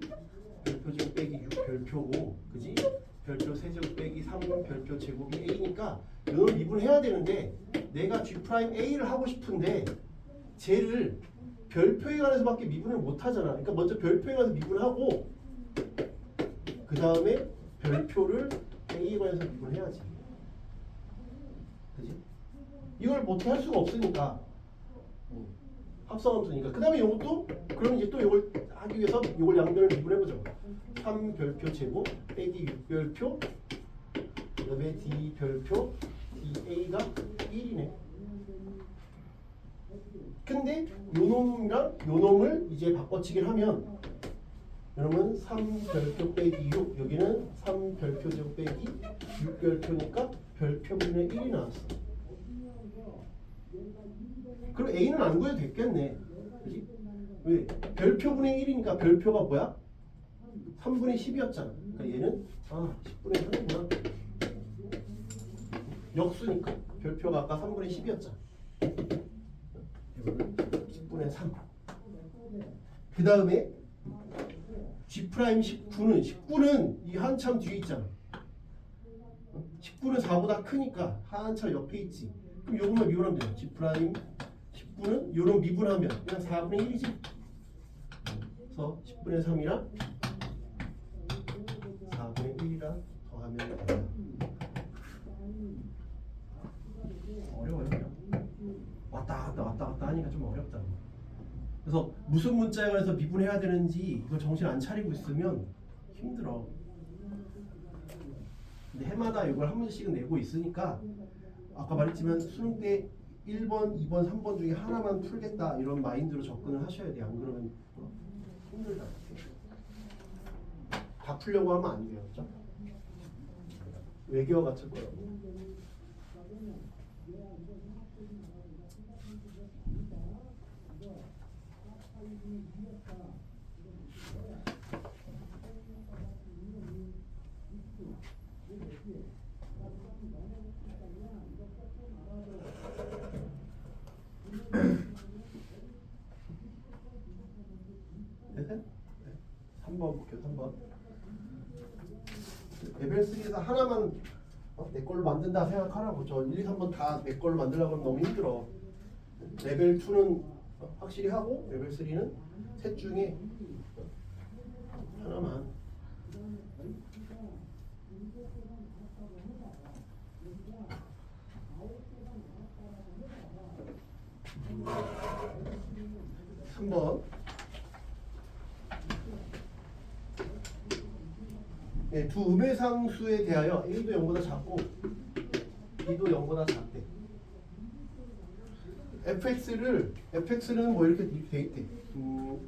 별표 제곱 빼기 6 별표고 그지? 별표 세제곱 빼기 3 별표 제곱이 A니까 이걸 미분해야 되는데 내가 G 프라임 A를 하고 싶은데 쟤를 별표에 관해서밖에 미분을 못 하잖아. 그러니까 먼저 별표에 관해서 미분하고 그 다음에 별표를 A에 관해서 미분해야지. 그지? 이걸 못해 할 수가 없으니까 합성함수니까. 그 다음에 이것도 그럼 이제 또 이걸 하기 위해서 이걸 양변을 미분해보자. 3 별표 제곱 빼기 6 별표 그 다음에 D 별표 DA가 1이네. 근데 요놈이랑 요놈을 이제 바꿔치기를 하면 여러분 3 별표 빼기 6 여기는 3 별표 제곱 빼기 6 별표니까 별표분의 1이 나왔어. 그럼 A는 안 구해도 됐겠네. 그지? 왜? 별표분의 1이니까 별표가 뭐야? 3분의 10이었잖아. 그러니까 얘는 10분의 3이구나. 역수니까. 별표가 아까 3분의 10이었잖아. 이거는 10분의 3. 그 다음에 G'19는 이 한참 뒤에 있잖아. 19는 4보다 크니까 한참 옆에 있지. 그럼 요것만 미분하면 돼요. G'19는 요런 미분하면 그냥 4분의 1이지. 그래서 10분의 3이랑 4분의 1이랑 더하면 된다. 어려워요. 그냥. 왔다 갔다 하니까 좀 어렵다. 그래서 무슨 문자에 관해서 미분해야 되는지 이거 정신 안 차리고 있으면 힘들어. 근데 해마다 이걸 한 문제씩은 내고 있으니까 아까 말했지만 수능 때 1번, 2번, 3번 중에 하나만 풀겠다 이런 마인드로 접근을 하셔야 돼요. 안 그러면 힘들다. 다 풀려고 하면 안 돼요. 그렇죠? 외계어 같을 거예요. 네? 3번 볼게요. 3번. 레벨 3에서 하나만 내 걸로 만든다 생각하라고. 저 1, 2, 3번 다 내 걸로 만들려고 하면 너무 힘들어. 레벨 2는 확실히 하고 레벨 3는 셋 중에 하나만. 한 번. 네, 두 음해상수에 대하여 A도 0보다 작고 B도 0보다 작대. fx는 뭐 이렇게 돼 있대.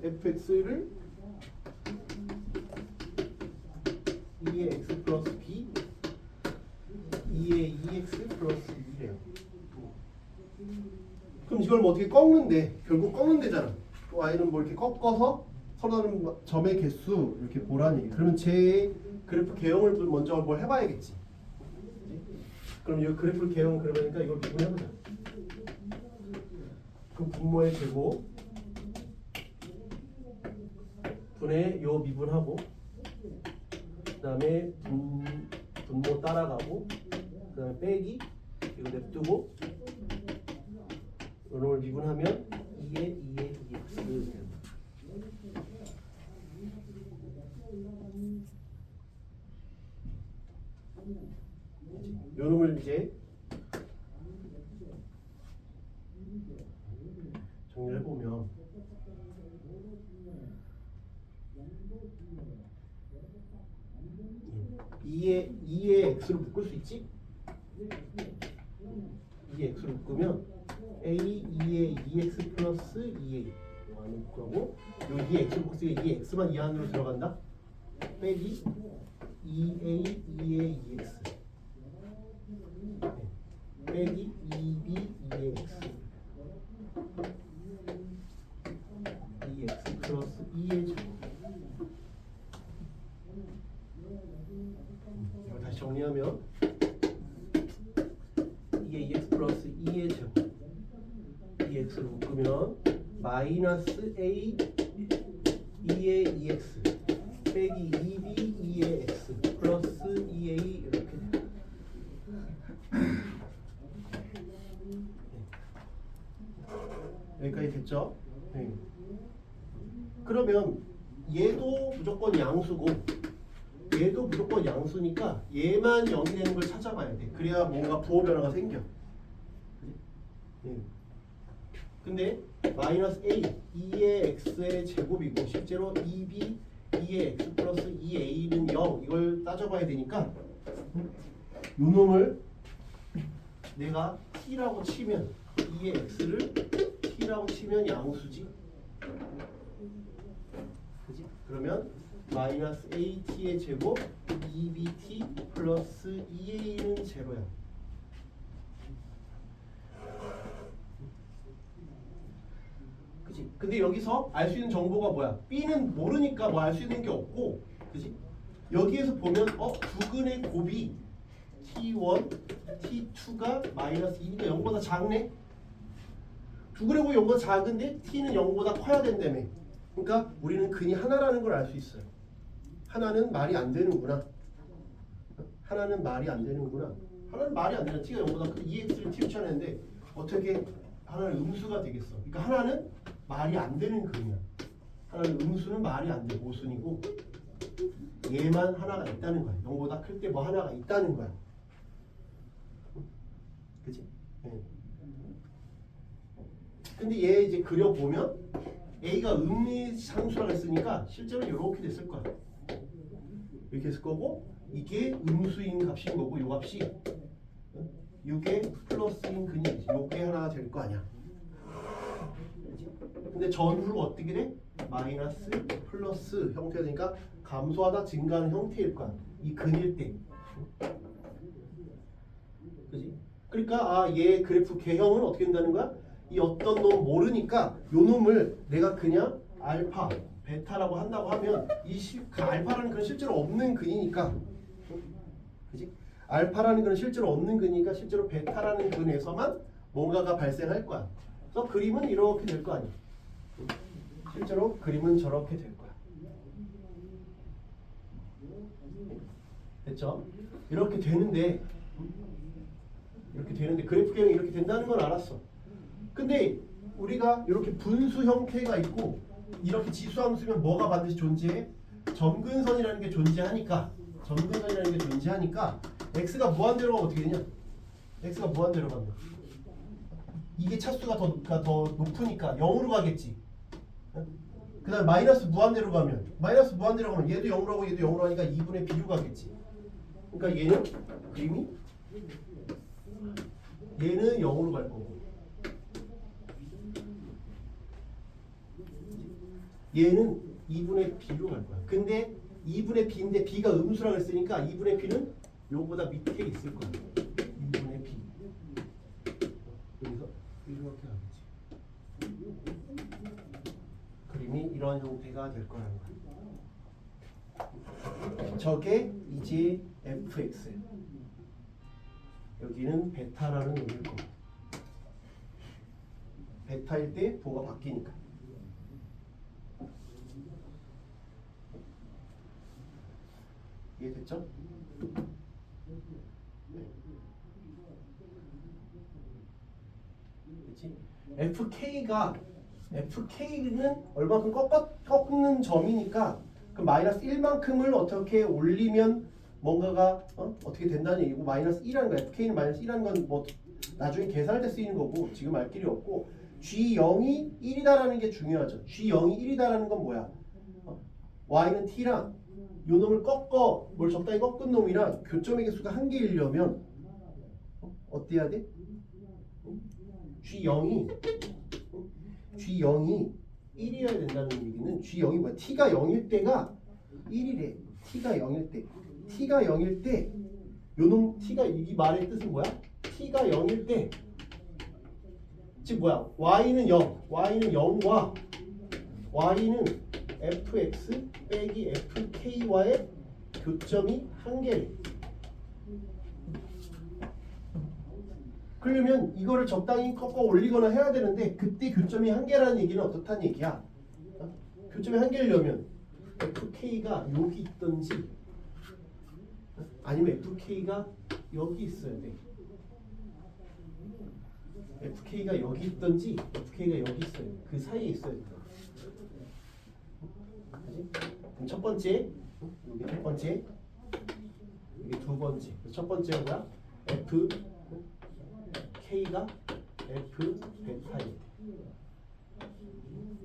fx를 2의 x 플러스 b 2의 2x 플러스 2래요. 그럼 이걸 뭐 어떻게 꺾는데? 결국 꺾는 데잖아. 또 y는 뭐 이렇게 꺾어서 서로 다른 점의 개수 이렇게 보라는 얘기. 그러면 제 그래프 개형을 먼저 뭘 해봐야겠지. 그럼 이 그래프 개형 그러니까 이걸 미분해보자. 그럼 분모의 제곱 분의 요 미분하고 그 다음에 분모 따라가고 그 다음에 빼기 이거 냅두고 이런 걸 미분하면 2의 2x 된다. 요 놈을 이제 정리를 해보면 예. 2의 x로 묶을 수 있지? 2의 x로 묶으면 a 2의 2x 플러스 2a 하는 거고 요 2의 x로 묶었으니까 2의 x만 이 안으로 들어간다? 빼기 2a 2의 2x 빼기 2b 2의 x 2x 플러스 2의 제곱. 이걸 다시 정리하면 2의 2x 플러스 2의 제곱 2x를 묶으면 마이너스 a 2의 2x 빼기 2b 2의 x 플러스 2a 이렇게 돼요. 여기까지 됐죠? 네. 그러면 얘도 무조건 양수고 얘도 무조건 양수니까 얘만 0이 되는 걸 찾아봐야 돼. 그래야 뭔가 부호 변화가 생겨. 네. 근데 마이너스 a 2의 x의 제곱이고 실제로 2b 2의 x 플러스 2a는 0 이걸 따져봐야 되니까 요 놈을 내가 t라고 치면 2의 x를 t라고 치면 양수지. 그지? 그러면 마이너스 at의 제곱 2bt 플러스 2a는 제로야. 그지? 근데 여기서 알 수 있는 정보가 뭐야? b는 모르니까 뭐 알 수 있는 게 없고, 그지? 여기에서 보면 두근의 곱이 T1, T2가 마이너스 2니까 0보다 작네. 두 그래프 0보다 작은데 T는 0보다 커야 된다며. 그러니까 우리는 근이 하나라는 걸 알 수 있어요. 하나는 말이 안 되는구나. 하나는 말이 안 되는구나. 하나는 말이 안 되는. T가 0보다 큰 2x를 T로 쳐냈는데 어떻게 하나는 음수가 되겠어. 그러니까 하나는 말이 안 되는 근이야. 하나는 음수는 말이 안 돼. 모순이고 얘만 하나가 있다는 거야. 0보다 클 때 뭐 하나가 있다는 거야. 그치? 네. 근데 얘 이제 그려보면 A가 음리상수라고 했으니까 실제로 이렇게 됐을 거야. 이렇게 했을 거고 이게 음수인 값인 거고 요 값이 요게 플러스인 근이지. 요게 하나가 될 거 아니야. 근데 전후로 어떻게 돼? 마이너스 플러스 형태가 되니까 감소하다 증가하는 형태일 거야. 이 근일 때. 그지? 그러니까 얘 그래프 개형은 어떻게 된다는 거야? 이 어떤 놈 모르니까 요 놈을 내가 그냥 알파, 베타라고 한다고 하면 알파라는 건 실제로 없는 근이니까. 그지? 알파라는 건 실제로 없는 근이니까 실제로 베타라는 근에서만 뭔가가 발생할 거야. 그래서 그림은 이렇게 될 거 아니야. 실제로 그림은 저렇게 될 거야. 됐죠? 이렇게 되는데 그래프 개형이 이렇게 된다는 건 알았어. 근데 우리가 이렇게 분수 형태가 있고 이렇게 지수함수면 뭐가 반드시 존재해? 점근선이라는 게 존재하니까 x가 무한대로 가면 어떻게 되냐? x가 무한대로 가면 이게 차수가 더 높으니까 0으로 가겠지. 그 다음에 마이너스 무한대로 가면 얘도 0으로 하고 얘도 0으로 하니까 2분의 b로 가겠지. 그러니까 얘는 0으로 갈 거고 얘는 2분의 b로 갈 거야. 근데 2분의 b인데 b가 음수라고 했으니까 2분의 b는 요거보다 밑에 있을 거야. 2분의 b. 여기서 이렇게 가겠지. 그림이 이런 형태가 될 거라는 거야. 저게 이제 fx. 여기는 베타라는 의미일 거고. 베타일 때 부호가 바뀌니까. 이해됐죠? 그렇지? FK는 얼마큼 꺾는 점이니까 그 마이너스 1만큼을 어떻게 올리면 뭔가가 어떻게 된다는 얘기고 마이너스 1이라는 거야. FK는 마이너스 1이라는 건 뭐 나중에 계산할 때 쓰이는 거고 지금 알 길이 없고 G0이 1이다라는 게 중요하죠. G0이 1이다라는 건 뭐야? Y는 T랑 요 놈을 뭘 적당히 꺾은 놈이랑 교점의 개수가 1개이려면 어때야 돼? G0이 1이어야 된다는 얘기는 G0이 뭐야? T가 0일 때가 1이래. T가 0일 때 요놈 T가 이 말의 뜻은 뭐야? T가 0일 때 즉 뭐야? Y는 0과 Y는 fx 빼기 fk와의 교점이 1개래. 그러면 이거를 적당히 꺾어 올리거나 해야 되는데 그때 교점이 1개라는 얘기는 어떻다는 얘기야? 교점이 1개려면 fk가 여기 있던지 아니면 fk가 여기 있어야 돼. fk가 여기 있던지 fk가 여기 있어야 돼. 그 사이에 있어야 돼. 그럼 첫 번째, 여기 첫 번째, 여기 두 번째. 첫 번째가 뭐야? fk가 f 베타일 때.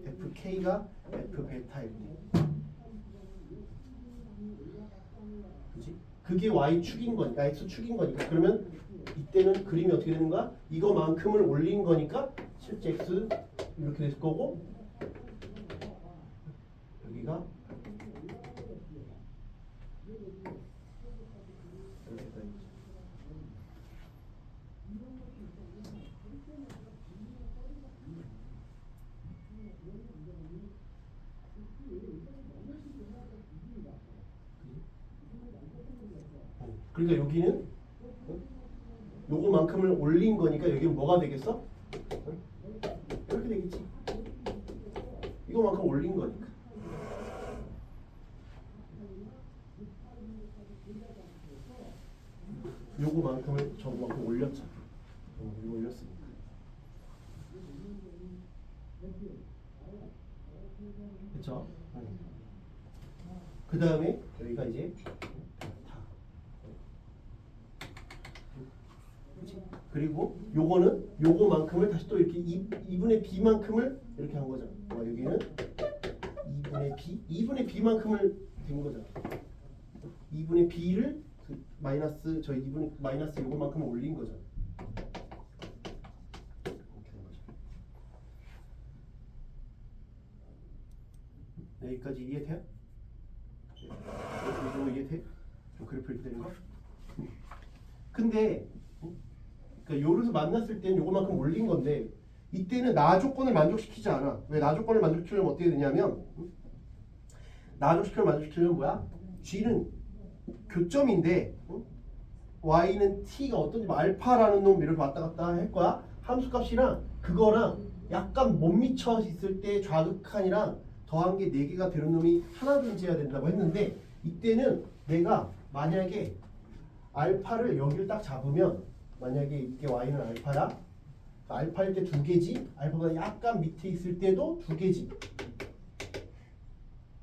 fk가 f 베타일 때. 그지? 그게 y축인 거니까, x축인 거니까. 그러면 이때는 그림이 어떻게 되는 거야? 이거만큼을 올린 거니까 실제 x 이렇게 될 거고 여기가 이렇게 돼. 그러니까 여기는 요거만큼을 올린 거니까 여기 뭐가 되겠어? 이렇게 되겠지. 이거만큼 올린 거니까. 요거만큼을 저거만큼 올렸잖아. 이거 올렸으니까. 그쵸? 그 다음에 여기가 이제 다. 그리고 요거는 요거만큼을 다시 또 이렇게 2분의 b만큼을 이렇게 한 거잖아. 여기는 2분의 b만큼을 된 거잖아. 2분의 b를 그 마이너스 저 2분의 마이너스 요거만큼 올린 거잖아. 이렇게 된 거죠. 여기까지 이해돼요? 이거 이해돼? 그래프 이렇게 되는 거? 근데 그러니까 요로서 만났을 때는 요거만큼 올린 건데 이때는 나 조건을 만족시키지 않아. 왜 나 조건을 만족시키려면 어떻게 되냐면 나 조건을 만족시키려면 뭐야? G는 교점인데 Y는 T가 어떤지 뭐 알파라는 놈 이렇게 왔다 갔다 할 거야. 함수값이랑 그거랑 약간 못 미쳐 있을 때 좌극한이랑 더한 게 4개가 되는 놈이 하나 존재해야 된다고 했는데 이때는 내가 만약에 알파를 여기를 딱 잡으면 만약에 이게 y는 알파야. 알파일 때 2개지. 알파보다 약간 밑에 있을 때도 2개지.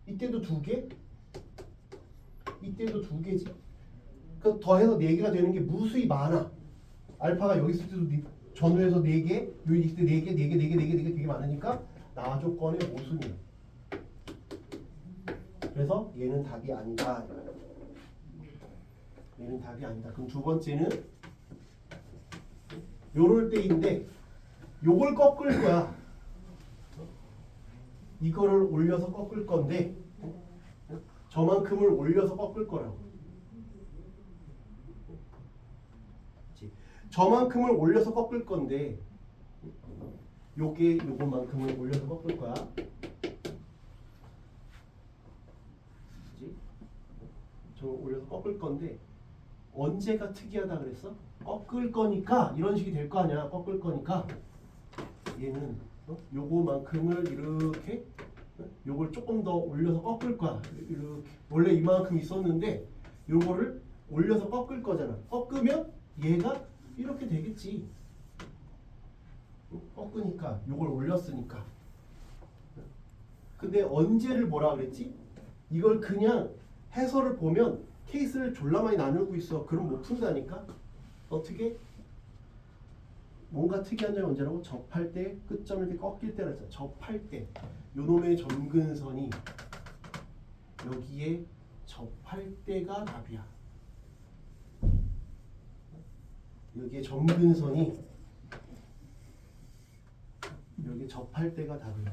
이때도 2개. 이때도 2개지. 그 더해서 4개가 되는 게 무수히 많아. 알파가 여기 있을 때도 전후에서 4개, 여기 있을 때 4개, 4개, 4개, 4개, 4개 되게 많으니까 나 조건의 모순이야. 그래서 얘는 답이 아니다. 얘는 답이 아니다. 그럼 두 번째는 요럴 때인데 요걸 꺾을 거야. 이거를 올려서 꺾을 건데 저만큼을 올려서 꺾을 거라고. 저만큼을 올려서 꺾을 건데 요게 요것만큼을 올려서 꺾을 거야. 저 올려서 꺾을 건데 언제가 특이하다 그랬어? 꺾을 거니까 이런 식이 될 거 아니야. 꺾을 거니까 얘는 요거만큼을 이렇게 요걸 조금 더 올려서 꺾을 거야. 이렇게 원래 이만큼 있었는데 요거를 올려서 꺾을 거잖아. 꺾으면 얘가 이렇게 되겠지. 꺾으니까 요걸 올렸으니까. 근데 언제를 뭐라 그랬지? 이걸 그냥 해설을 보면 케이스를 졸라 많이 나누고 있어. 그럼 못 푼다니까. 어떻게? 뭔가 특이한 점이 언제라고? 접할 때 끝점을 이렇게 꺾일 때라 했잖아. 접할 때 요놈의 점근선이 여기에 접할 때가 답이야. 여기에 점근선이 여기 접할 때가 답이야.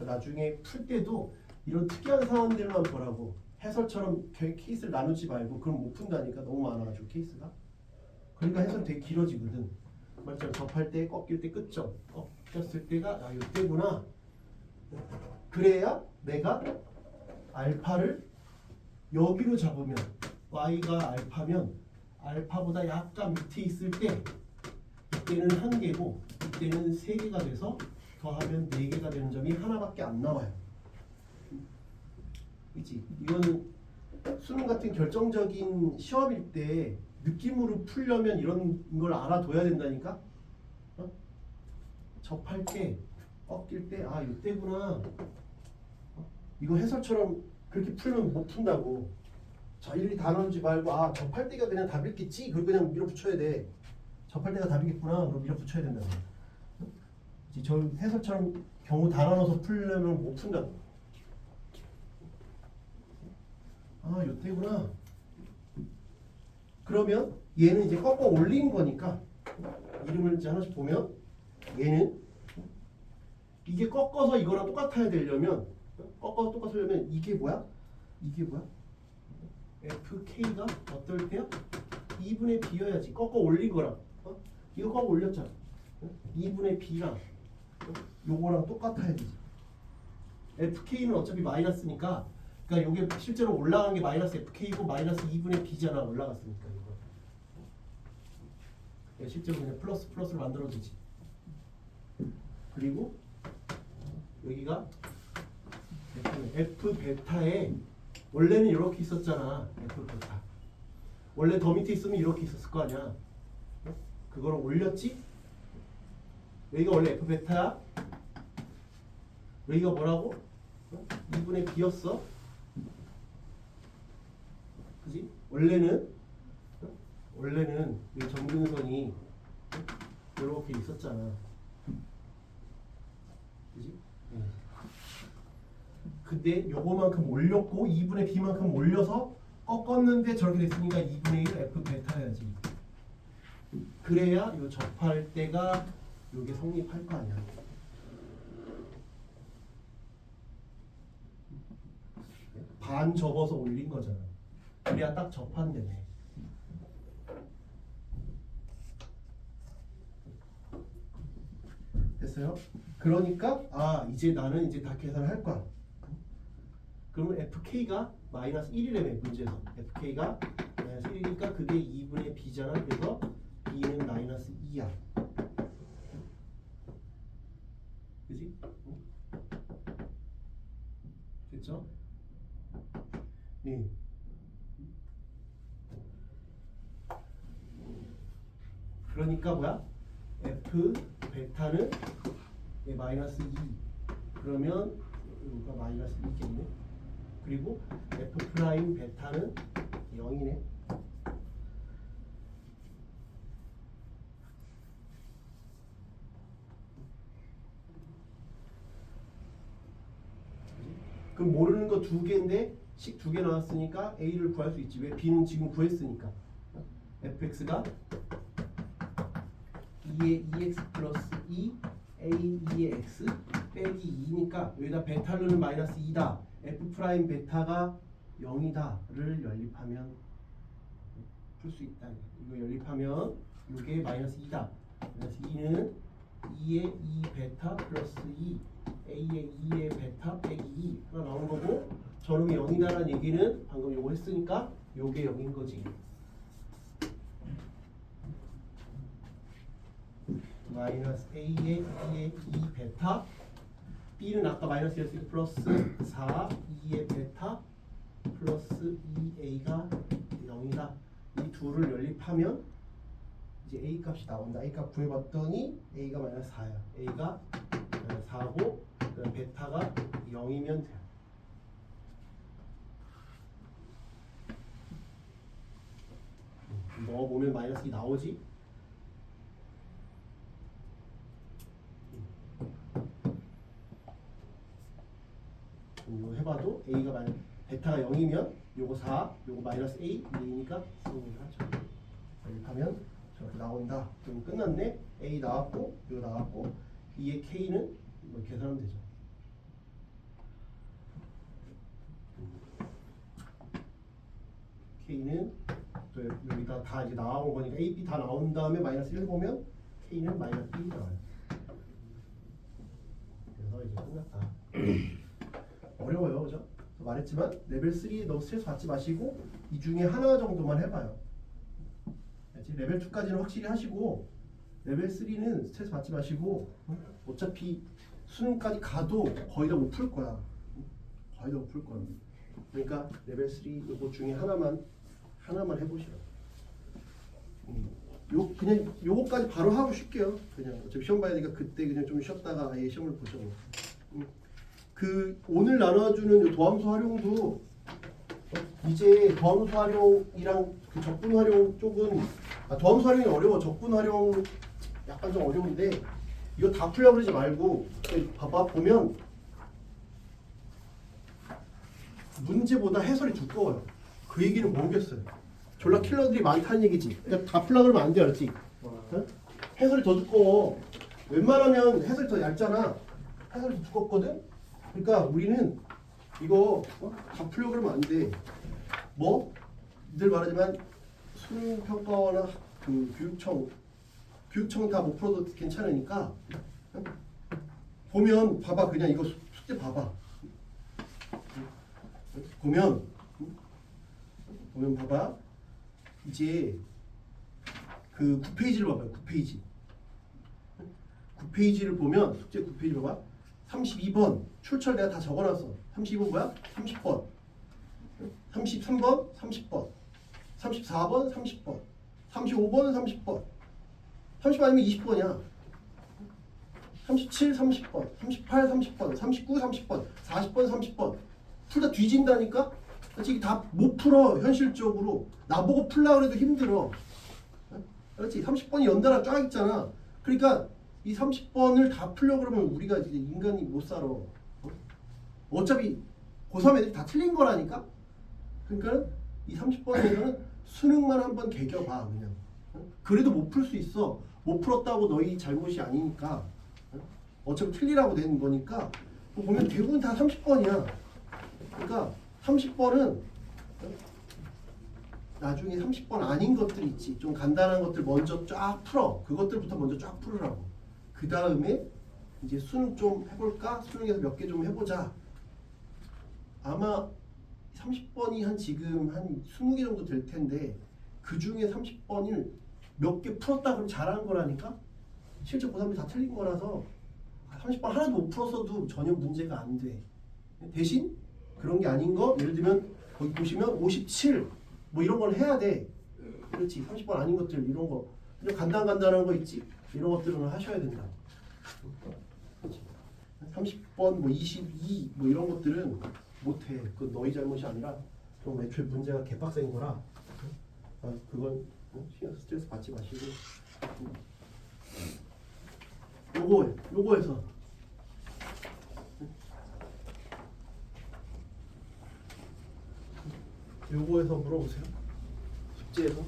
나중에 풀 때도 이런 특이한 상황들만 보라고. 해설처럼 케이스를 나누지 말고. 그럼 못 푼다니까. 너무 많아가지고 케이스가. 그러니까 해설 되게 길어지거든. 말처럼 접할 때, 꺾일 때 끝점. 꺾였을 때가 이때구나. 그래야 내가 알파를 여기로 잡으면 y가 알파면 알파보다 약간 밑에 있을 때 이때는 1개고 이때는 3개가 돼서 더하면 4개가 되는 점이 하나밖에 안 나와요. 그치? 이거는 수능 같은 결정적인 시험일 때 느낌으로 풀려면 이런 걸 알아둬야 된다니까. 접할 때, 꺾일 때, 이때구나. 이거 해설처럼 그렇게 풀면 못 푼다고. 자, 일일이 다 나누지 말고 접할 때가 그냥 답이겠지. 그리고 그냥 밀어붙여야 돼. 접할 때가 답이겠구나. 그럼 밀어붙여야 된다고. 저 해설처럼 경우 다 나눠서 풀려면 못 푼다고. 요때구나. 그러면 얘는 이제 꺾어 올린 거니까 이름을 이제 하나씩 보면 얘는 이게 꺾어서 이거랑 똑같아야 되려면 꺾어서 똑같으려면 이게 뭐야? 이게 뭐야? FK가 어떨 때야? 2분의 B여야지. 꺾어 올린 거랑 이거 꺾어 올렸잖아. 2분의 B랑 요거랑 똑같아야 되지. FK는 어차피 마이너스니까 그러니까 이게 실제로 올라간 게 마이너스 FK고 마이너스 2분의 B잖아. 올라갔으니까 이거. 실제로 그냥 플러스를 만들어주지. 그리고 여기가 F 베타에 원래는 이렇게 있었잖아. F 베타. 원래 더 밑에 있으면 이렇게 있었을 거 아니야. 그거를 올렸지? 여기가 원래 F 베타야. 여기가 뭐라고? 2분의 B였어. 그지? 원래는 이 점근선이 이렇게 있었잖아. 그지? 근데 요거만큼 올렸고 2분의 B만큼 올려서 꺾었는데 저렇게 됐으니까 2분의 1 F 베타 해야지. 그래야 요 접할 때가 요게 성립할 거 아니야. 반 접어서 올린 거잖아. 그래야 딱 접한대네. 됐어요? 그러니까 이제 나는 이제 다 계산을 할 거야. 그러면 FK가 마이너스 1이라며 문제에서. FK가 마이너스 1이니까 그게 2분의 B잖아. 그래서 B는 마이너스 2야. 그지? 됐죠? 네. 그러니까 뭐야? F 베타는 마이너스 2. 그러면 여기가 마이너스 2겠네. 그리고 F 프라임 베타는 0이네. 그럼 모르는 거 두 개인데 식 두 개 나왔으니까 A를 구할 수 있지. 왜? B는 지금 구했으니까. fx가 2의 2x 플러스 2 a 2의 x 빼기 2니까 여기다 베타를 넣으면 마이너스 2다. f 프라임 베타가 0이다를 연립하면 풀 수 있다. 이거 연립하면 이게 마이너스 2다. 마이너스 2는 2의 2 베타 플러스 2 a의 2의 베타 빼기 2가 나오는 거고, 저놈이 0이다라는 얘기는 방금 요거 했으니까 요게 0인 거지. 마이너스 a의 2의 2 베타, b는 아까 마이너스 였으니까 플러스 4 2의 베타 플러스 2a가 0이다. 이 둘을 연립하면 이제 a 값이 나온다. a 값 구해봤더니 a가 마이너스 4야. a가 마이너스 4고 베타가 0이면 돼. 넣어보면 마이너스 2 나오지? 이거 해봐도 a가 마이너스 베타가 0이면 요거 4, 요거 마이너스 a, 2니까 승리를 하죠. 연립하면 저렇게 나온다. 그럼 끝났네. a 나왔고 이거 나왔고 2의 k는 이거 계산하면 되죠. k는 또 여기다 다 이제 나온 거니까 a, b 다 나온 다음에 마이너스 1 보면 k는 마이너스 1이 나와요. 그래서 이제 끝났다. 어려워요, 그죠? 말했지만 레벨 3 너무 스트레스 받지 마시고 이 중에 하나 정도만 해봐요. 레벨 2까지는 확실히 하시고 레벨 3는 스트레스 받지 마시고 어차피 수능까지 가도 거의 다 못 풀 거야. 거의 다 못 풀 거야. 그러니까 레벨 3 요거 중에 하나만 해보시라고. 요 그냥 요거까지 바로 하고 쉴게요. 그냥 어차피 시험 봐야 되니까 그때 그냥 좀 쉬었다가 아예 시험을 보죠. 그 오늘 나눠주는 요 도함수 활용도 이제 도함수 활용이랑 그 적분 활용 쪽은 도함수 활용이 어려워. 적분 활용 약간 좀 어려운데 이거 다 풀려고 그러지 말고 봐봐 보면 문제보다 해설이 두꺼워요. 그 얘기는 모르겠어요. 졸라 킬러들이 많다는 얘기지. 그러니까 다 풀려고 그러면 안 돼, 알지? 어? 해설이 더 두꺼워. 웬만하면 해설이 더 얇잖아. 해설이 더 두껍거든? 그러니까 우리는 이거 다 풀려고 그러면 안 돼. 뭐? 늘 말하지만 수능평가원이나 그 교육청 다 못 풀어도 괜찮으니까 보면 봐봐. 그냥 이거 숙제 봐봐. 보면 봐봐. 이제 그 9페이지를 봐봐요. 9페이지. 9페이지를 보면 숙제 9페이지 봐봐. 32번 출처를 내가 다 적어놨어. 32번 뭐야? 30번. 33번 30번. 34번 30번. 35번 30번. 30번 아니면 20번이야. 37 30번. 38 30번. 39 30번. 40번 30번. 풀다 뒤진다니까? 지금 다 못 풀어. 현실적으로. 나보고 풀라고 해도 힘들어. 그렇지? 30번이 연달아 쫙 있잖아. 그러니까 이 30번을 다 풀려고 그러면 우리가 이제 인간이 못 살아. 어차피 고3 애들이 다 틀린 거라니까? 그러니까 이 30번에서는 수능만 한번 개겨봐 그냥. 그래도 못 풀 수 있어. 못 풀었다고 너희 잘못이 아니니까. 어차피 틀리라고 된 거니까. 보면 대부분 다 30번이야. 그러니까 30번은 나중에 30번 아닌 것들 있지. 좀 간단한 것들 먼저 쫙 풀어. 그것들부터 먼저 쫙 풀으라고. 그 다음에 이제 수능 좀 해볼까? 수능에서 몇 개 좀 해보자. 아마 30번이 한 지금 한 20개 정도 될 텐데 그 중에 30번을 몇 개 풀었다 그러면 잘한 거라니까? 실제 고3이 다 틀린 거라서 30번 하나도 못 풀었어도 전혀 문제가 안 돼. 대신 그런 게 아닌 거 예를 들면 거기 보시면 57 뭐 이런 걸 해야 돼. 그렇지. 30번 아닌 것들 이런 거 그냥 간단한 거 있지. 이런 것들은 하셔야 된다. 그렇지. 30번 뭐 22 뭐 이런 것들은 못해. 그건 너희 잘못이 아니라 그럼 애초에 문제가 개빡센 거라. 그건 신경 스트레스 받지 마시고. 요거에서 요거에서 물어보세요. 숙제에서.